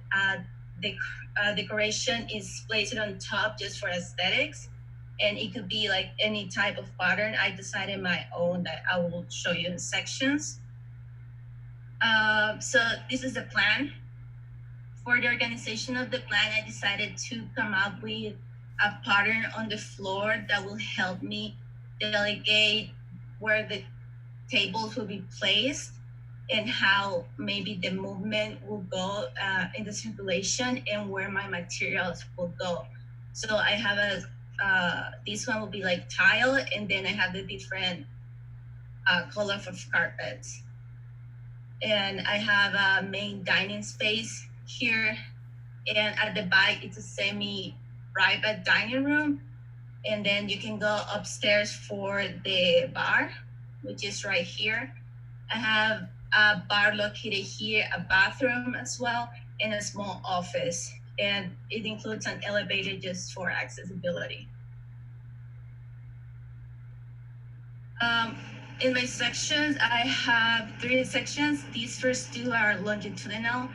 the decoration is placed on top just for aesthetics. And it could be like any type of pattern. I decided my own that I will show you in sections. So this is the plan. For the organization of the plan, I decided to come up with a pattern on the floor that will help me delegate where the tables will be placed and how maybe the movement will go in the circulation and where my materials will go. So I have this one will be like tile, and then I have the different colors of carpets. And I have a main dining space here, and at the back it's a semi-private dining room, and then you can go upstairs for the bar, which is right here. I have a bar located here, a bathroom as well, and a small office, and it includes an elevator just for accessibility. In my sections, I have 3 sections. These first 2 are longitudinal.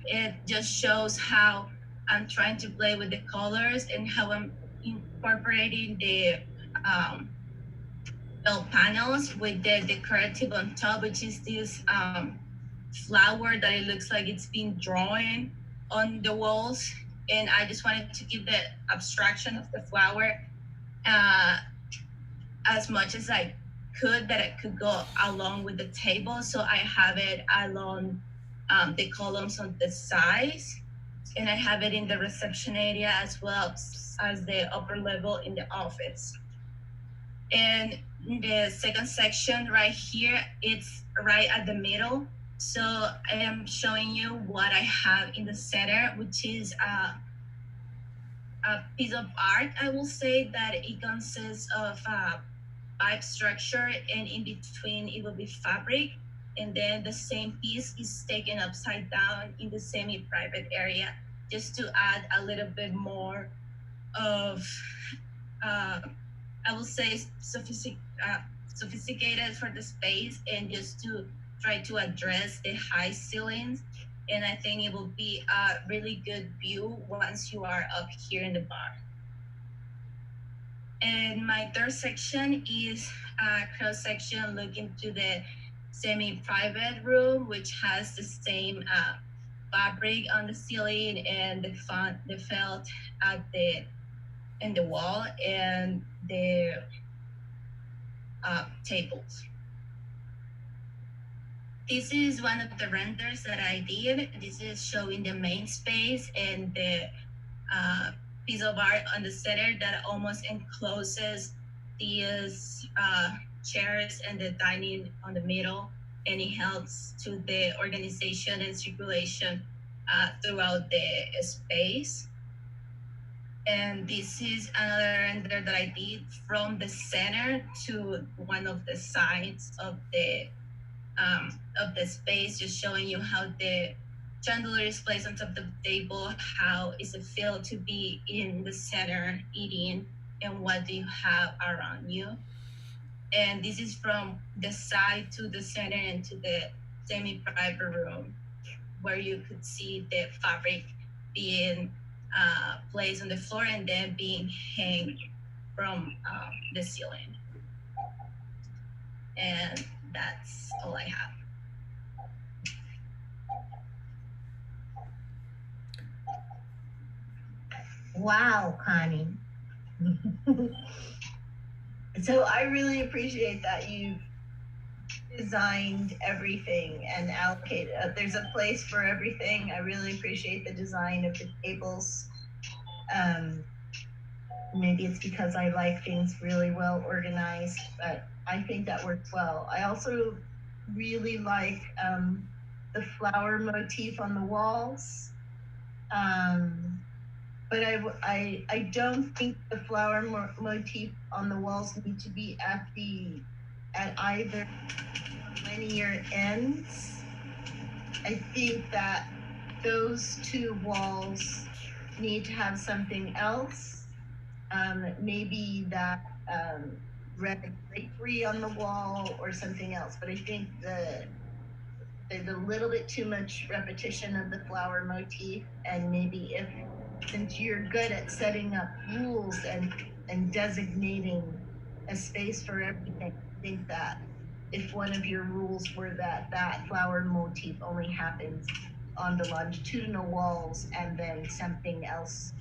It just shows how I'm trying to play with the colors and how I'm incorporating the felt panels with the decorative on top, which is this flower that it looks like it's been drawn on the walls. And I just wanted to give the abstraction of the flower as much as I could, that it could go along with the table. So I have it along the columns on the sides, and I have it in the reception area as well as the upper level in the office. And the second section right here, it's right at the middle. So I am showing you what I have in the center, which is a piece of art. I will say that it consists of pipe structure, and in between it will be fabric, and then the same piece is taken upside down in the semi-private area, just to add a little bit more of I will say sophisticated for the space, and just to try to address the high ceilings. And I think it will be a really good view once you are up here in the bar. And my third section is a cross section looking to the semi-private room, which has the same fabric on the ceiling and the felt at in the wall and the tables. This is one of the renders that I did. This is showing the main space and the piece of art on the center that almost encloses these chairs and the dining on the middle, and it helps to the organization and circulation throughout the space. And this is another render that I did from the center to one of the sides of the space, just showing you how the chandelier is placed on top of the table, how is it feel to be in the center eating, and what do you have around you. And this is from the side to the center and to the semi-private room, where you could see the fabric being placed on the floor and then being hanged from the ceiling. And that's all I have. Wow, Connie. So I really appreciate that you've designed everything and allocated. There's a place for everything. I really appreciate the design of the tables. Maybe it's because I like things really well organized, but I think that works well. I also really like the flower motif on the walls. But I don't think the flower motif on the walls need to be at either linear ends. I think that those two walls need to have something else. Maybe that red drapery on the wall or something else. But I think there's a little bit too much repetition of the flower motif, and maybe since you're good at setting up rules and designating a space for everything, I think that if one of your rules were that flower motif only happens on the longitudinal walls and then something else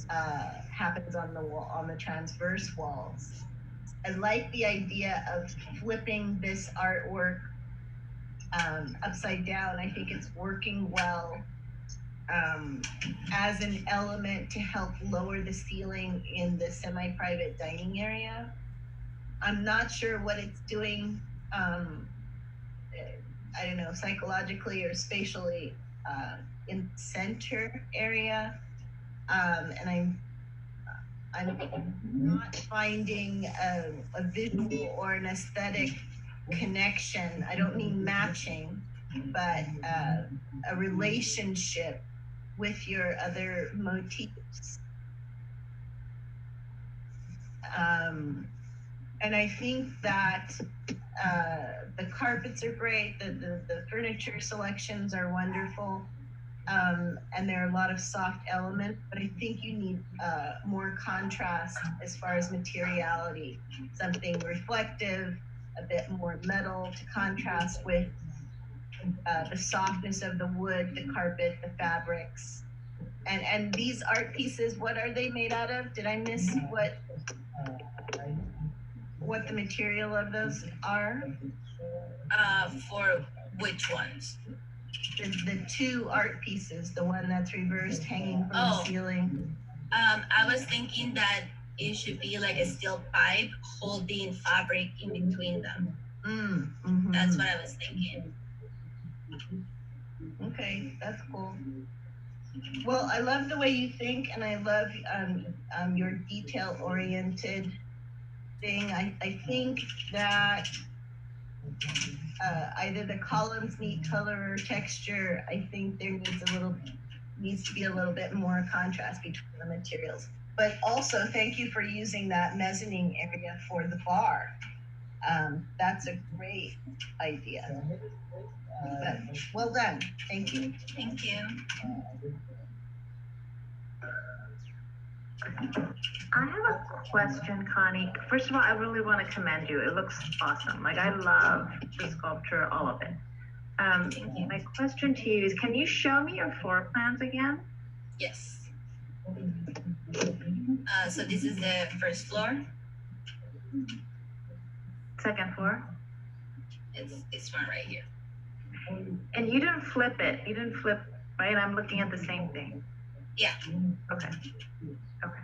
happens on the transverse walls. I like the idea of flipping this artwork upside down. I think it's working well as an element to help lower the ceiling in the semi-private dining area. I'm not sure what it's doing, I don't know, psychologically or spatially in the center area. And I'm not finding a visual or an aesthetic connection. I don't mean matching, but a relationship with your other motifs. And I think that the carpets are great, the furniture selections are wonderful, and there are a lot of soft elements, but I think you need more contrast as far as materiality, something reflective, a bit more metal to contrast with the softness of the wood, the carpet, the fabrics. And these art pieces, what are they made out of? Did I miss what the material of those are? For which ones? The two art pieces, the one that's reversed hanging from the ceiling. I was thinking that it should be like a steel pipe holding fabric in between them. Mm-hmm. That's what I was thinking. Okay, that's cool. Well, I love the way you think, and I love your detail-oriented thing. I think that either the columns need color or texture. I think there needs to be a little bit more contrast between the materials. But also, thank you for using that mezzanine area for the bar. That's a great idea. But well done. Thank you. Thank you. I have a question, Connie. First of all, I really want to commend you. It looks awesome. Like, I love the sculpture, all of it. My question to you is, can you show me your floor plans again? Yes. So this is the first floor. Second floor? It's this one right here. And you didn't flip it. You didn't flip, right? I'm looking at the same thing. Yeah. Okay. Okay.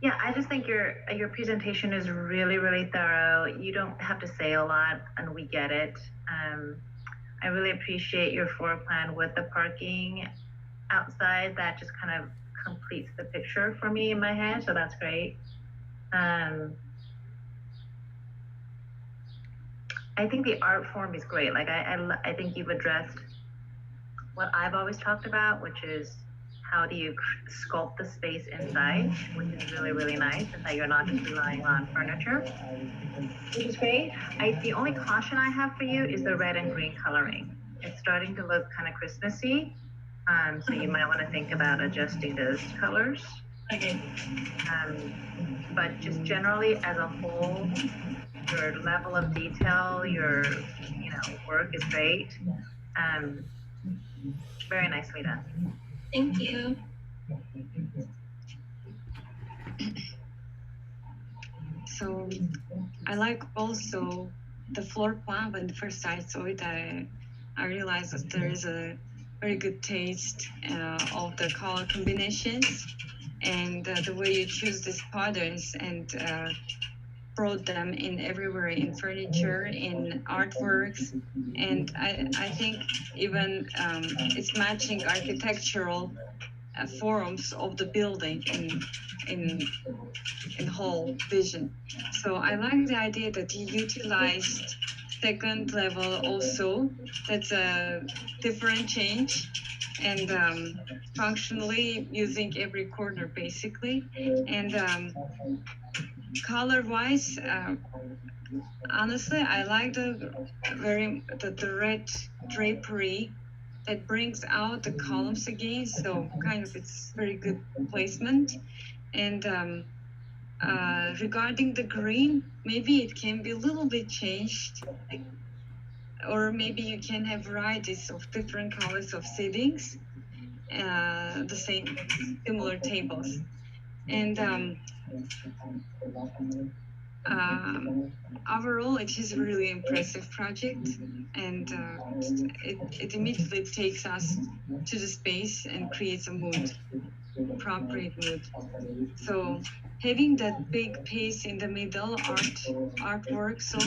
Yeah, I just think your presentation is really, really thorough. You don't have to say a lot, and we get it. I really appreciate your floor plan with the parking outside. That just kind of completes the picture for me in my head, so that's great. I think the art form is great. Like, I think you've addressed what I've always talked about, which is how do you sculpt the space inside, which is really, really nice, and that you're not just relying on furniture, which is great. The only caution I have for you is the red and green coloring. It's starting to look kind of Christmassy, so you might want to think about adjusting those colors. Okay. But just generally as a whole, your level of detail, your work is great. Very nicely done. Thank you. So I like also the floor plan. When first I saw it, I realized that there is a very good taste of the color combinations and the way you choose these patterns and brought them in everywhere, in furniture, in artworks, and I think even it's matching architectural forms of the building in whole vision. So I like the idea that you utilized second level also. That's a different change, and functionally using every corner basically, and color-wise, honestly, I like the red drapery that brings out the columns again. So kind of it's very good placement. And regarding the green, maybe it can be a little bit changed, or maybe you can have varieties of different colors of settings, the same similar tables, and overall, it is a really impressive project, and it immediately takes us to the space and creates a mood, appropriate mood. So having that big piece in the middle, artwork, so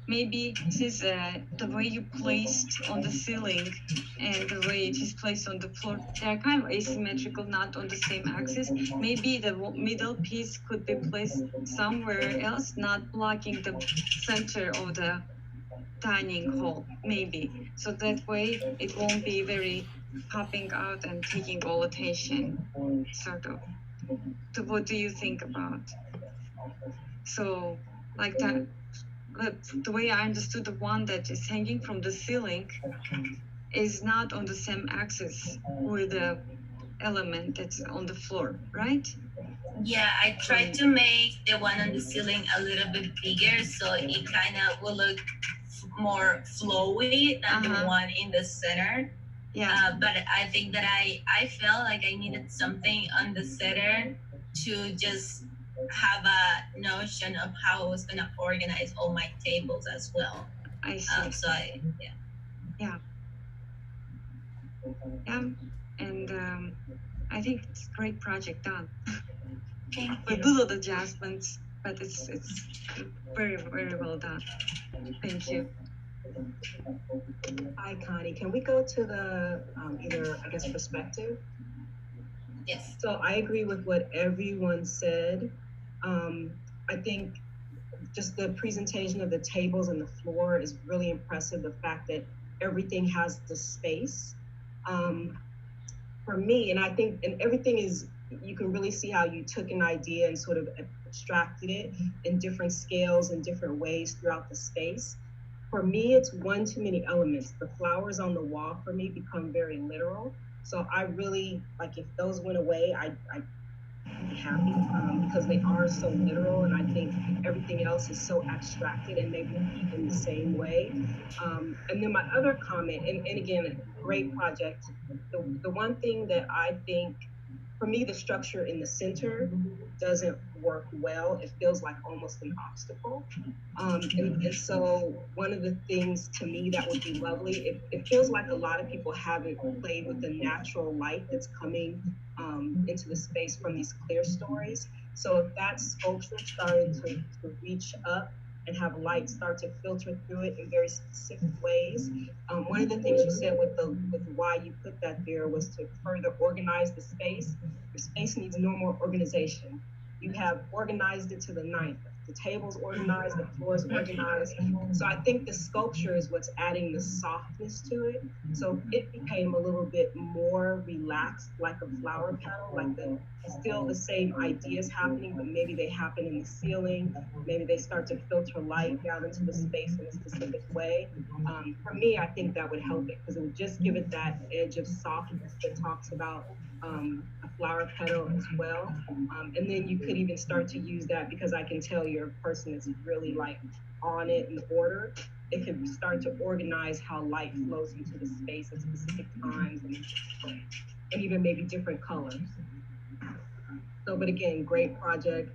maybe since the way you placed on the ceiling and the way it is placed on the floor, they are kind of asymmetrical, not on the same axis. Maybe the middle piece could be placed somewhere else, not blocking the center of the dining hall, maybe. So that way it won't be very popping out and taking all attention, sort of. So what do you think about? So like that, the way I understood, the one that is hanging from the ceiling is not on the same axis with the element that's on the floor, right? Yeah, I tried to make the one on the ceiling a little bit bigger so it kind of will look more flowy than the one in the center. Yeah. But I think that I felt like I needed something on the center to just have a notion of how I was going to organize all my tables as well. I see. So Yeah, and I think it's a great project done. With little adjustments, but it's very, very well done. Thank you. Hi, Connie. Can we go to the either, I guess, perspective? Yes. So I agree with what everyone said. I think just the presentation of the tables and the floor is really impressive. The fact that everything has the space. For me, and I think, and everything is, you can really see how you took an idea and sort of abstracted it in different scales and different ways throughout the space. For me, it's one too many elements. The flowers on the wall for me become very literal. So I really, like, if those went away, I be happy because they are so literal, and I think everything else is so abstracted and maybe even the same way. And then my other comment, and again, great project. The one thing that I think, for me, the structure in the center doesn't work well. It feels like almost an obstacle. And so one of the things to me that would be lovely, it feels like a lot of people haven't played with the natural light that's coming into the space from these clear stories. So if that sculpture started to reach up and have light start to filter through it in very specific ways. One of the things you said with why you put that there was to further organize the space. Your space needs no more organization. You have organized it to the ninth. The table's organized, the floor's organized. So I think the sculpture is what's adding the softness to it. So it became a little bit more relaxed, like a flower petal, like still the same ideas happening, but maybe they happen in the ceiling. Maybe they start to filter light down into the space in a specific way. For me, I think that would help it because it would just give it that edge of softness that talks about a flower petal as well. And then you could even start to use that because I can tell you're a person that's really like on it in order. It could start to organize how light flows into the space at specific times and even maybe different colors. So, but again, great project.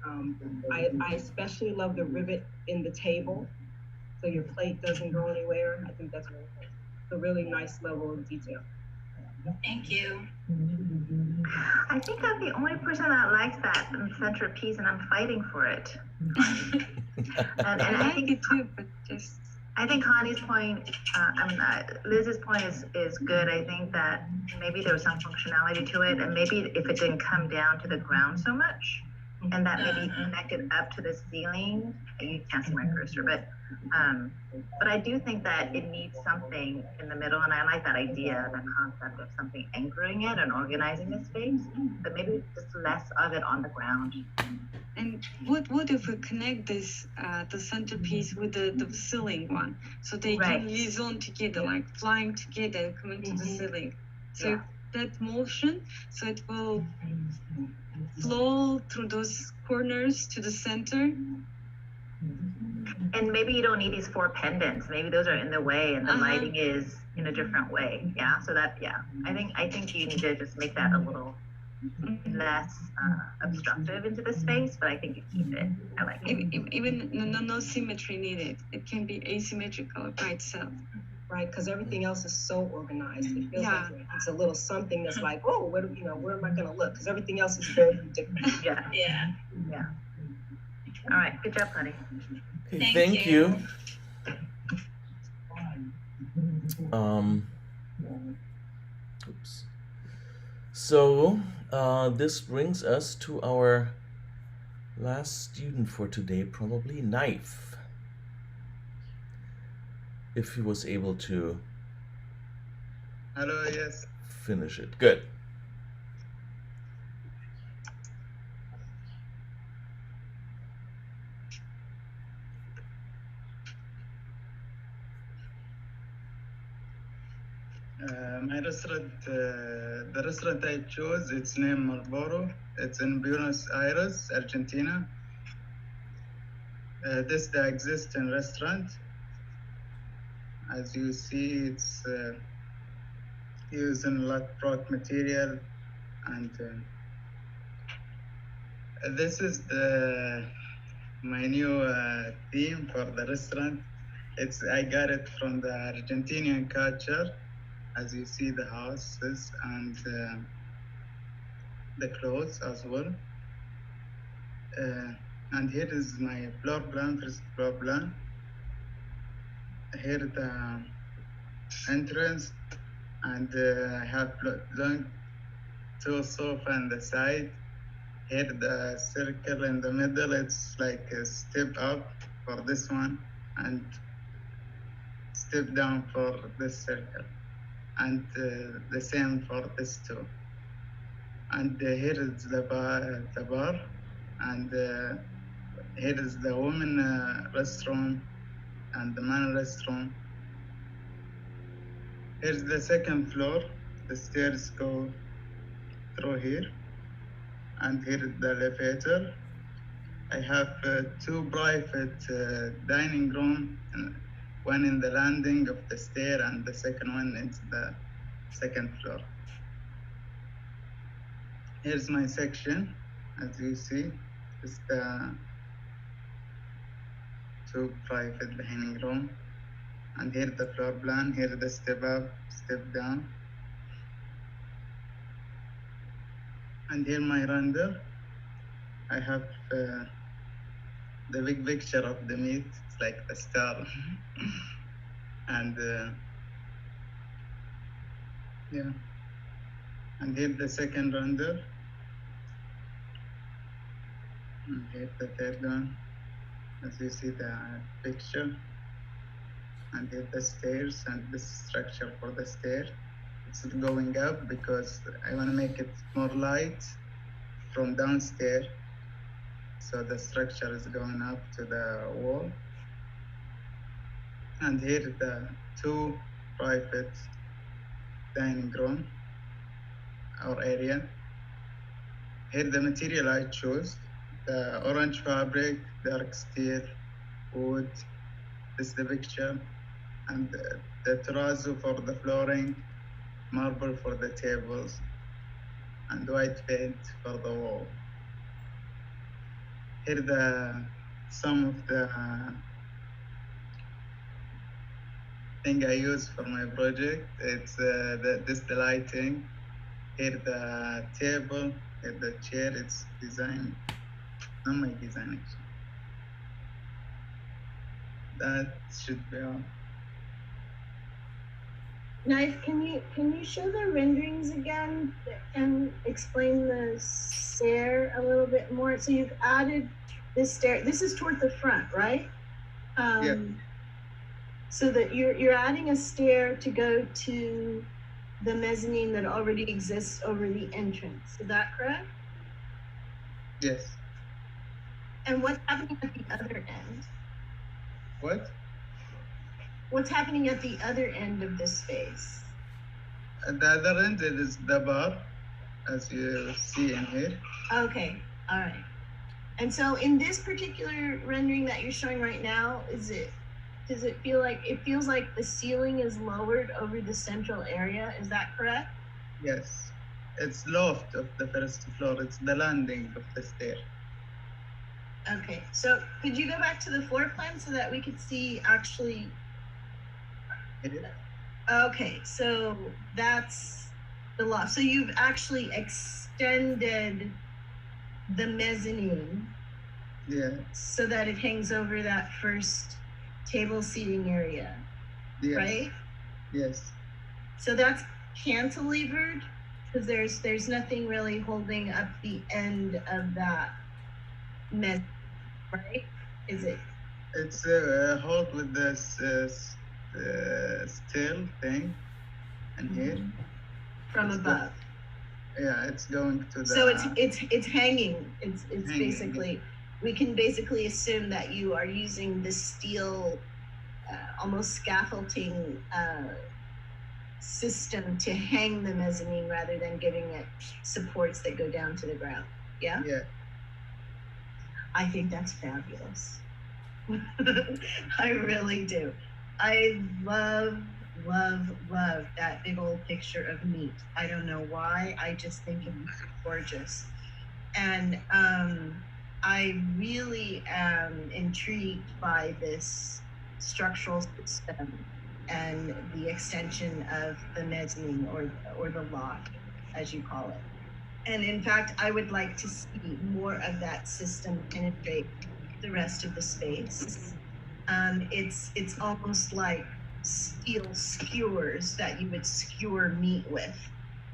I especially love the rivet in the table, so your plate doesn't go anywhere. I think that's a really nice level of detail. Thank you. I think I'm the only person that likes that centerpiece, and I'm fighting for it. and I think it too, but just. I think Connie's point, Liz's point is good. I think that maybe there was some functionality to it, and maybe if it didn't come down to the ground so much, and that maybe connected up to the ceiling. You can't see my cursor, but I do think that it needs something in the middle, and I like that idea, that concept of something anchoring it and organizing the space, but maybe just less of it on the ground. And what if we connect this the centerpiece with the ceiling one, so they can liaison together, like flying together and coming to the ceiling. So that motion, so it will flow through those corners to the center. And maybe you don't need these 4 pendants. Maybe those are in the way, and the lighting is in a different way. Yeah. So that I think you need to just make that a little less obstructive into the space, but I think you keep it. I like it. Even no symmetry needed. It can be asymmetrical by itself. Right, because everything else is so organized. It feels like it's a little something that's like, oh, where am I going to look? Because everything else is very different. Yeah. All right, good job, honey. Okay, thank you. Oops. So this brings us to our last student for today, probably Knife. If he was able to finish it. Good. My restaurant, the restaurant I chose, it's named Marlboro. It's in Buenos Aires, Argentina. This is the existing restaurant. As you see, it's using a lot of rock material, and this is my new theme for the restaurant. I got it from the Argentinian culture. As you see, the houses and the clothes as well. And here is my floor plan, first floor plan. Here the entrance, and I have long 2 sofa on the side. Here the circle in the middle, it's like a step up for this one, and step down for this circle. And the same for this 2. And here is the bar, and here is the women restroom and the man restroom. Here's the second floor. The stairs go through here, and here is the elevator. I have two private dining room, one in the landing of the stair and the second one into the second floor. Here's my section, as you see, it's the two private dining room. And here the floor plan, here the step up, step down. And here my render. I have the big picture of the meat, it's like the star. And yeah. And here the second render. And here the third one, as you see the picture. And here the stairs and this structure for the stair. It's going up because I want to make it more light from downstairs. So the structure is going up to the wall. And here the two private dining room or area. Here the material I chose, the orange fabric, dark steel, wood, this is the picture, and the terrazzo for the flooring, marble for the tables, and white paint for the wall. Here some of the thing I use for my project. It's the lighting. Here the table, here the chair. It's design, not my design actually. That should be all. Nice. Can you show the renderings again and explain the stair a little bit more? So you've added this stair. This is toward the front, right? Yeah. So that you're adding a stair to go to the mezzanine that already exists over the entrance. Is that correct? Yes. And what's happening at the other end? What? What's happening at the other end of this space? At the other end is the bar, as you see in here. Okay, all right. And so in this particular rendering that you're showing right now, does it feels like the ceiling is lowered over the central area? Is that correct? Yes. It's loft of the first floor. It's the landing of the stair. Okay, so could you go back to the floor plan so that we could see actually? Okay, so that's the loft. So you've actually extended the mezzanine. Yeah. So that it hangs over that first table seating area, Yes. right? Yes. So that's cantilevered because there's nothing really holding up the end of that mezzanine, right? Is it? It's hold with this steel thing, and here. From above. Yeah, it's going to the. So it's hanging. It's hanging. Basically, we can basically assume that you are using the steel, almost scaffolding system to hang the mezzanine rather than giving it supports that go down to the ground. Yeah? Yeah. I think that's fabulous. I really do. I love that big old picture of meat. I don't know why. I just think it's gorgeous. And I really am intrigued by this structural system and the extension of the mezzanine or the loft, as you call it. And in fact, I would like to see more of that system penetrate the rest of the space. It's almost like steel skewers that you would skewer meat with.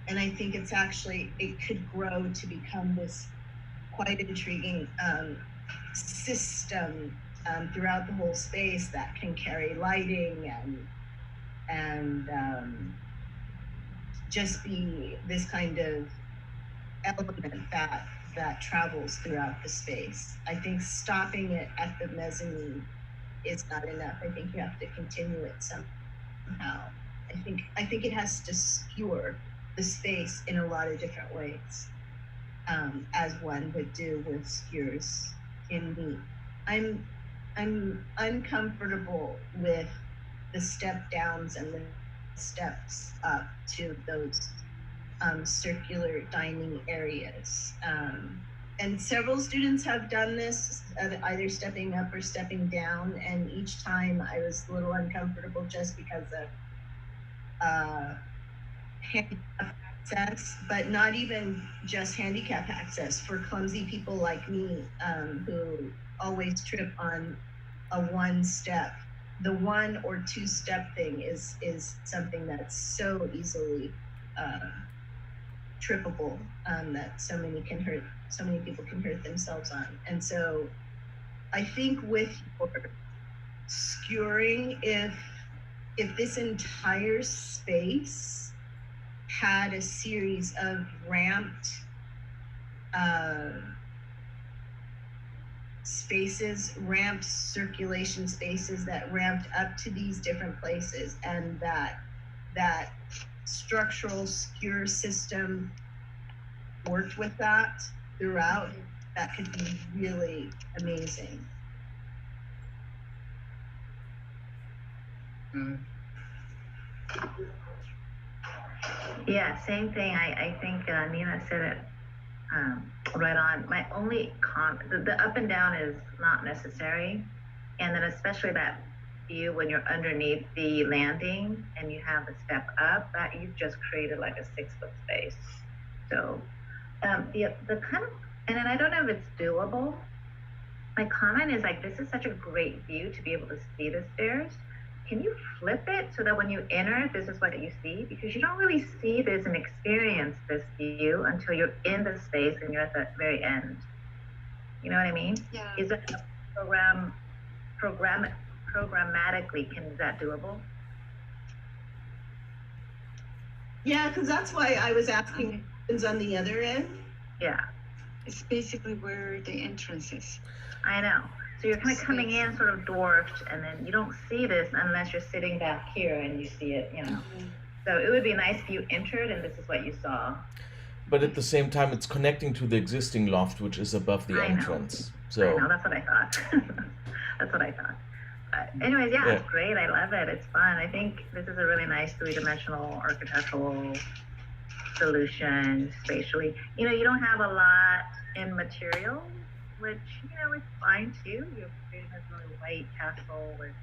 And I think it could grow to become this quite intriguing system throughout the whole space that can carry lighting and just be this kind of element that travels throughout the space. I think stopping it at the mezzanine is not enough. I think you have to continue it somehow. I think it has to skewer the space in a lot of different ways. as one would do with skewers in meat. I'm uncomfortable with the step downs and the steps up to those circular dining areas. And several students have done this, either stepping up or stepping down. And each time I was a little uncomfortable just because of handicap access, but not even just handicap access for clumsy people like me, who always trip on a one step. The 1 or 2 step thing is something that's so easily trippable, that so many people can hurt themselves on. And so I think with your skewering, if this entire space had a series of ramped spaces, ramped circulation spaces that ramped up to these different places, and that structural skewer system worked with that throughout, that could be really amazing. Yeah, same thing. I think Nina said it right on. My only the up and down is not necessary, and then especially that view when you're underneath the landing and you have the step up, that you've just created like a 6-foot space. So the kind of, and then I don't know if it's doable. My comment is like, this is such a great view to be able to see the stairs. Can you flip it so that when you enter, this is what you see? Because you don't really see this and experience this view until you're in the space and you're at the very end. You know what I mean? Yeah. Is it programmatically, is that doable? Yeah, because that's why I was asking what happens on the other end. Yeah. It's basically where the entrance is. I know. So you're kind of coming in sort of dwarfed, and then you don't see this unless you're sitting back here and you see it, you know. So it would be nice if you entered and this is what you saw. But at the same time, it's connecting to the existing loft, which is above the entrance. So I know, that's what I thought. That's what I thought. But anyways, yeah, it's great. I love it. It's fun. I think this is a really nice 3-dimensional architectural solution spatially. You know, you don't have a lot in material, which, you know, is fine too. You're creating this really white castle with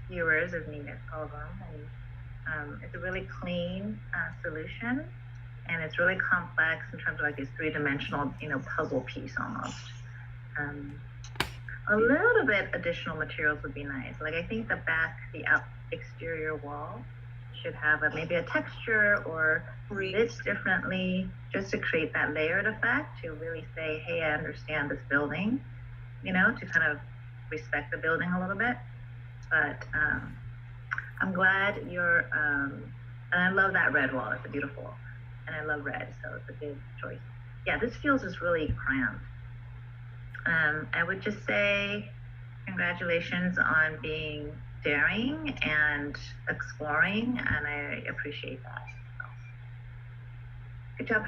skewers, as Nina called them. And it's a really clean solution. And it's really complex in terms of like this 3-dimensional, you know, puzzle piece almost. A little bit additional materials would be nice. Like I think the exterior wall should have maybe a texture or this differently, just to create that layered effect, to really say, hey, I understand this building, you know, to kind of respect the building a little bit. But I'm glad you're, and I love that red wall. It's beautiful. And I love red, so it's a good choice. Yeah, this feels just really cramped. I would just say congratulations on being daring and exploring, and I appreciate that. So, good job.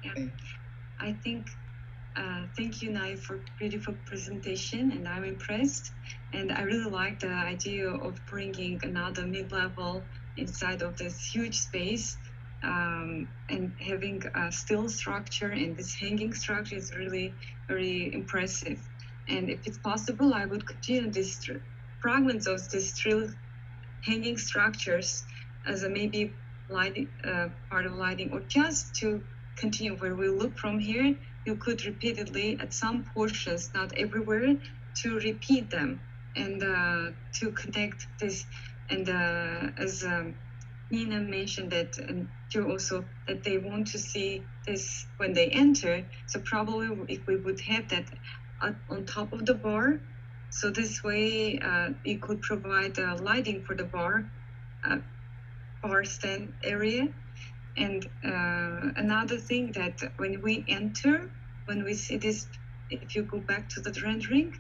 Yeah. I think, thank you, Nai, for beautiful presentation, and I'm impressed. And I really like the idea of bringing another mid-level inside of this huge space. And having a steel structure and this hanging structure is really very impressive. And if it's possible, I would continue these fragments of these steel hanging structures as a maybe lighting, part of lighting, or just to continue where we look from here. You could repeatedly at some portions, not everywhere, to repeat them and to connect this. And as Nina mentioned that, and you also, that they want to see this when they enter. So probably if we would have that on top of the bar, so this way it could provide lighting for the bar stand area. And another thing that when we enter, when we see this, if you go back to the rendering,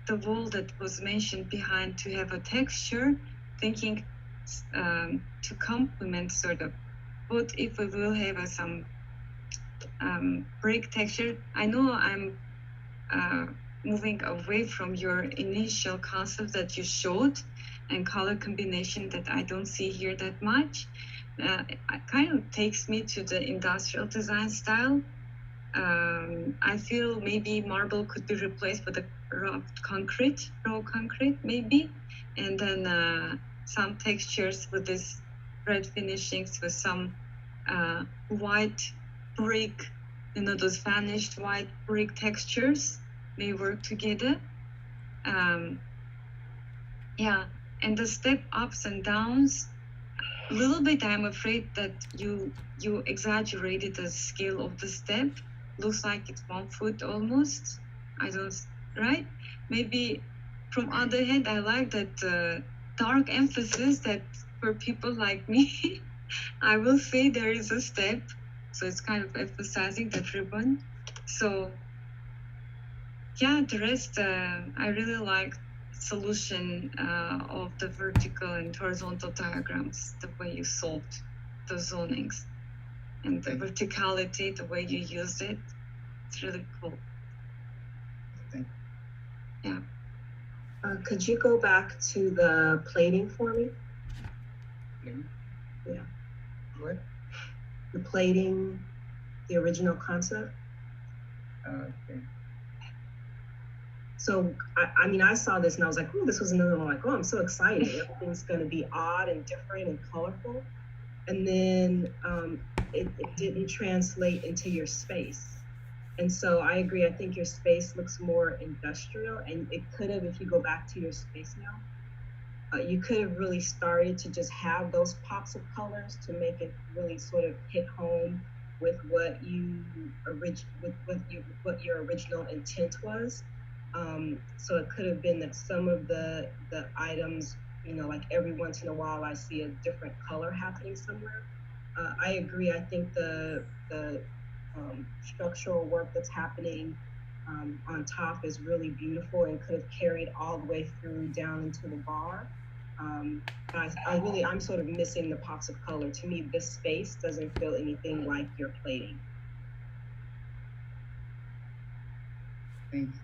the wall that was mentioned behind to have a texture, thinking to complement sort of, what if we will have some brick texture. I know I'm moving away from your initial concept that you showed and color combination that I don't see here that much. It kind of takes me to the industrial design style. I feel maybe marble could be replaced with a raw concrete, maybe, and then some textures with this red finishings with some white brick, those vanished white brick textures may work together. Yeah, and the step ups and downs, a little bit I'm afraid that you exaggerated the scale of the step. Looks like it's 1 foot almost. Right? Maybe from other hand, I like that dark emphasis that for people like me, I will say there is a step. So it's kind of emphasizing that ribbon. So yeah, the rest, I really like solution of the vertical and horizontal diagrams, the way you solved the zonings and the verticality, the way you used it. It's really cool. Yeah. Could you go back to the plating for me? Yeah. What? The plating, the original concept. Okay. So, I mean, I saw this and I was like, oh, this was another one. Like, oh, I'm so excited. Everything's going to be odd and different and colorful. And then it didn't translate into your space. And so I agree. I think your space looks more industrial, and it could have, if you go back to your space now, you could have really started to just have those pops of colors to make it really sort of hit home with what what your original intent was. So it could have been that some of the items, like every once in a while I see a different color happening somewhere. I agree. I think the structural work that's happening on top is really beautiful and could have carried all the way through down into the bar. I'm sort of missing the pops of color. To me, this space doesn't feel anything like your plating. Thanks.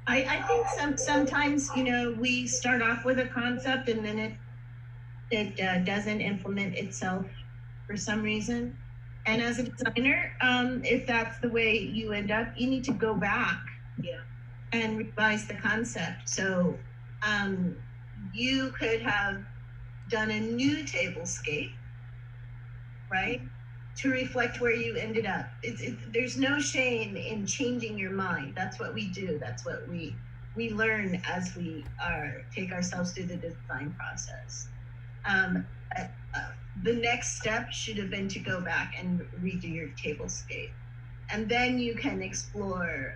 I think sometimes, we start off with a concept and then it doesn't implement itself for some reason. And as a designer, if that's the way you end up, you need to go back and revise the concept. So you could have done a new tablescape, right, to reflect where you ended up. There's no shame in changing your mind. That's what we do. That's what we learn as we take ourselves through the design process. The next step should have been to go back and redo your tablescape. And then you can explore,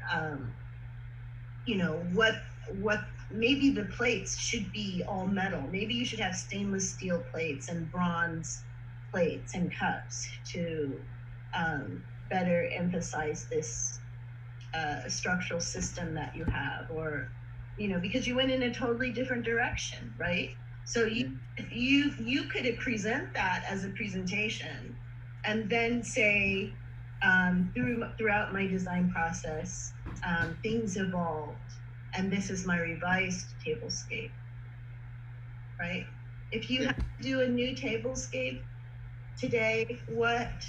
what maybe the plates should be all metal. Maybe you should have stainless steel plates and bronze plates and cups to better emphasize this structural system that you have, or, because you went in a totally different direction, right? So you could present that as a presentation and then say, throughout my design process, things evolved, and this is my revised tablescape, right? If you had to do a new tablescape today, what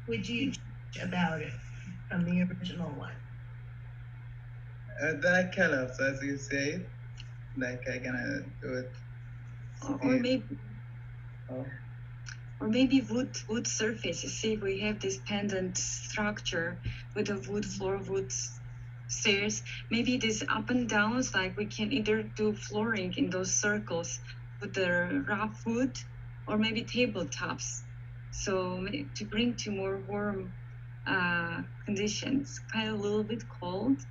would you change about it from the original one? The colors, as you say, like I can do it. Or maybe wood surface. You see, we have this pendant structure with a wood floor, wood stairs. Maybe these up and downs, like we can either do flooring in those circles with the rough wood, or maybe tabletops. So to bring to more warm conditions, kind of a little bit cold.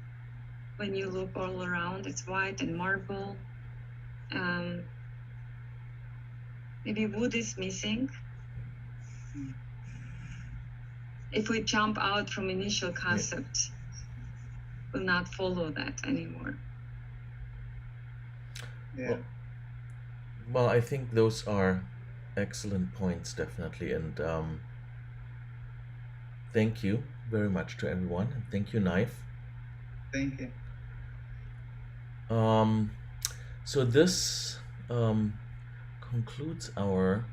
When you look all around, it's white and marble. Maybe wood is missing. If we jump out from initial concept, we'll not follow that anymore. Yeah. Well, I think those are excellent points, definitely, and thank you very much to everyone. And thank you, Knife. Thank you. So this concludes our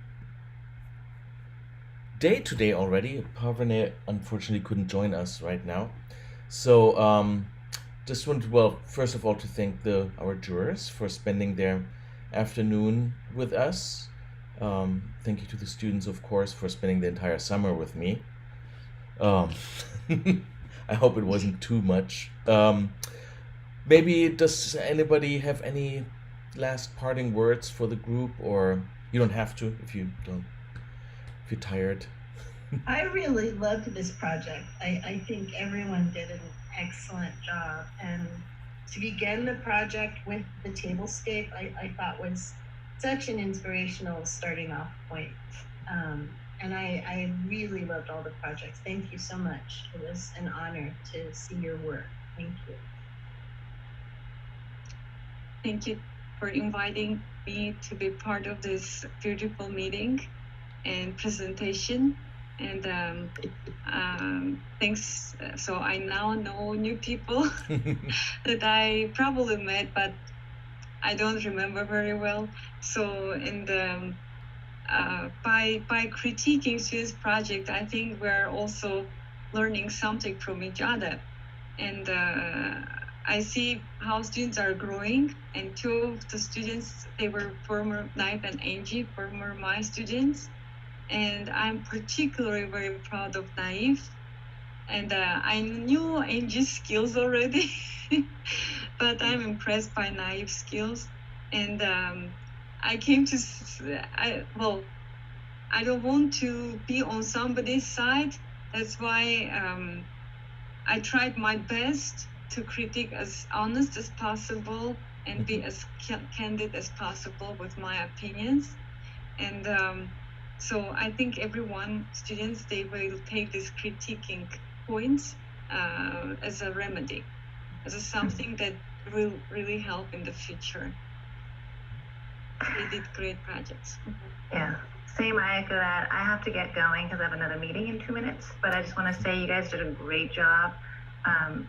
day today already. Parvane unfortunately couldn't join us right now. So just wanted, well, first of all, to thank our jurors for spending their afternoon with us. Thank you to the students, of course, for spending the entire summer with me. I hope it wasn't too much. Maybe does anybody have any last parting words for the group, or you don't have to if you don't, if you're tired. I really loved this project. I think everyone did an excellent job. And to begin the project with the Tablescape, I thought was such an inspirational starting off point. And I really loved all the projects. Thank you so much. It was an honor to see your work. Thank you. Thank you for inviting me to be part of this beautiful meeting and presentation. And thanks. So I now know new people that I probably met, but I don't remember very well. So by critiquing students' project, I think we're also learning something from each other. And I see how students are growing, and two of the students, they were former Knife and Angie, former my students. And I'm particularly very proud of Knife. And I knew Angie's skills already, but I'm impressed by Knife's skills. And I came to, I don't want to be on somebody's side. That's why I tried my best to critique as honest as possible and be as candid as possible with my opinions. And so I think students, they will take these critiquing points as a remedy, as something that will really help in the future. They did great projects. Yeah, same. I echo that. I have to get going because I have another meeting in 2 minutes. But I just want to say you guys did a great job.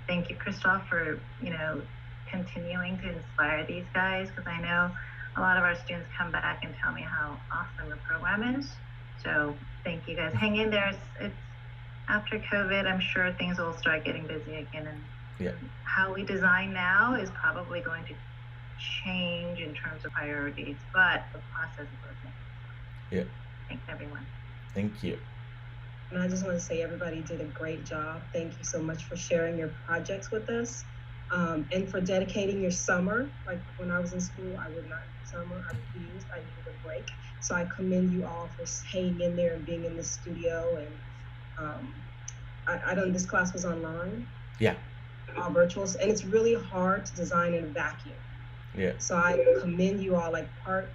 Thank you, Christoph, for continuing to inspire these guys, because I know a lot of our students come back and tell me how awesome the program is. So thank you guys. Hang in there. It's after COVID. I'm sure things will start getting busy again, and how we design now is probably going to change in terms of priorities, but the process is working. Yeah. Thanks, everyone. Thank you. And I just want to say everybody did a great job. Thank you so much for sharing your projects with us, and for dedicating your summer. Like when I was in school, I would not do summer. I refused. I needed a break. So I commend you all for hanging in there and being in the studio. And I don't. This class was online. Yeah. All virtual, and it's really hard to design in a vacuum. Yeah. So I commend you all. Like part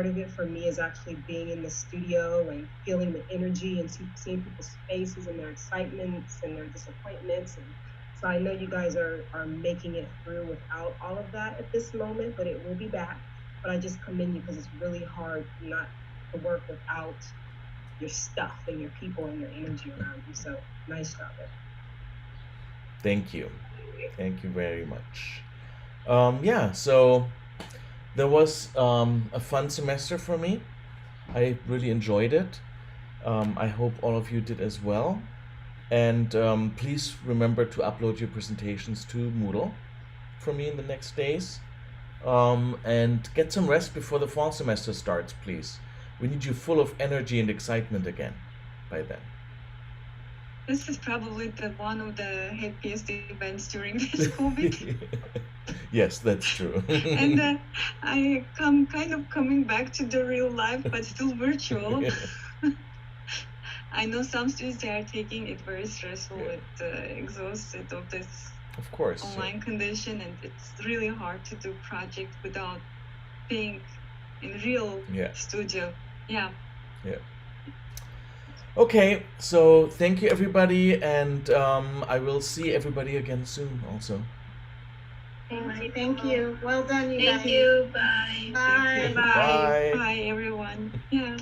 of it for me is actually being in the studio and feeling the energy and seeing people's faces and their excitements and their disappointments. And so I know you guys are making it through without all of that at this moment, but it will be back. But I just commend you because it's really hard not to work without your stuff and your people and your energy around you. So nice job there. Thank you. Thank you very much. So there was a fun semester for me. I really enjoyed it. I hope all of you did as well. And please remember to upload your presentations to Moodle for me in the next days. And get some rest before the fall semester starts, please. We need you full of energy and excitement again by then. This is probably one of the happiest events during this COVID. Yes, that's true. And I kind of coming back to the real life, but still virtual. I know some students, they are taking it very stressful, exhausted of this of course online condition, and it's really hard to do project without being in real studio. Yeah. Okay, so thank you everybody, and I will see everybody again soon also. Thank you. Well done, you guys. Thank you. Bye. Bye. Bye. Bye, everyone. Yeah.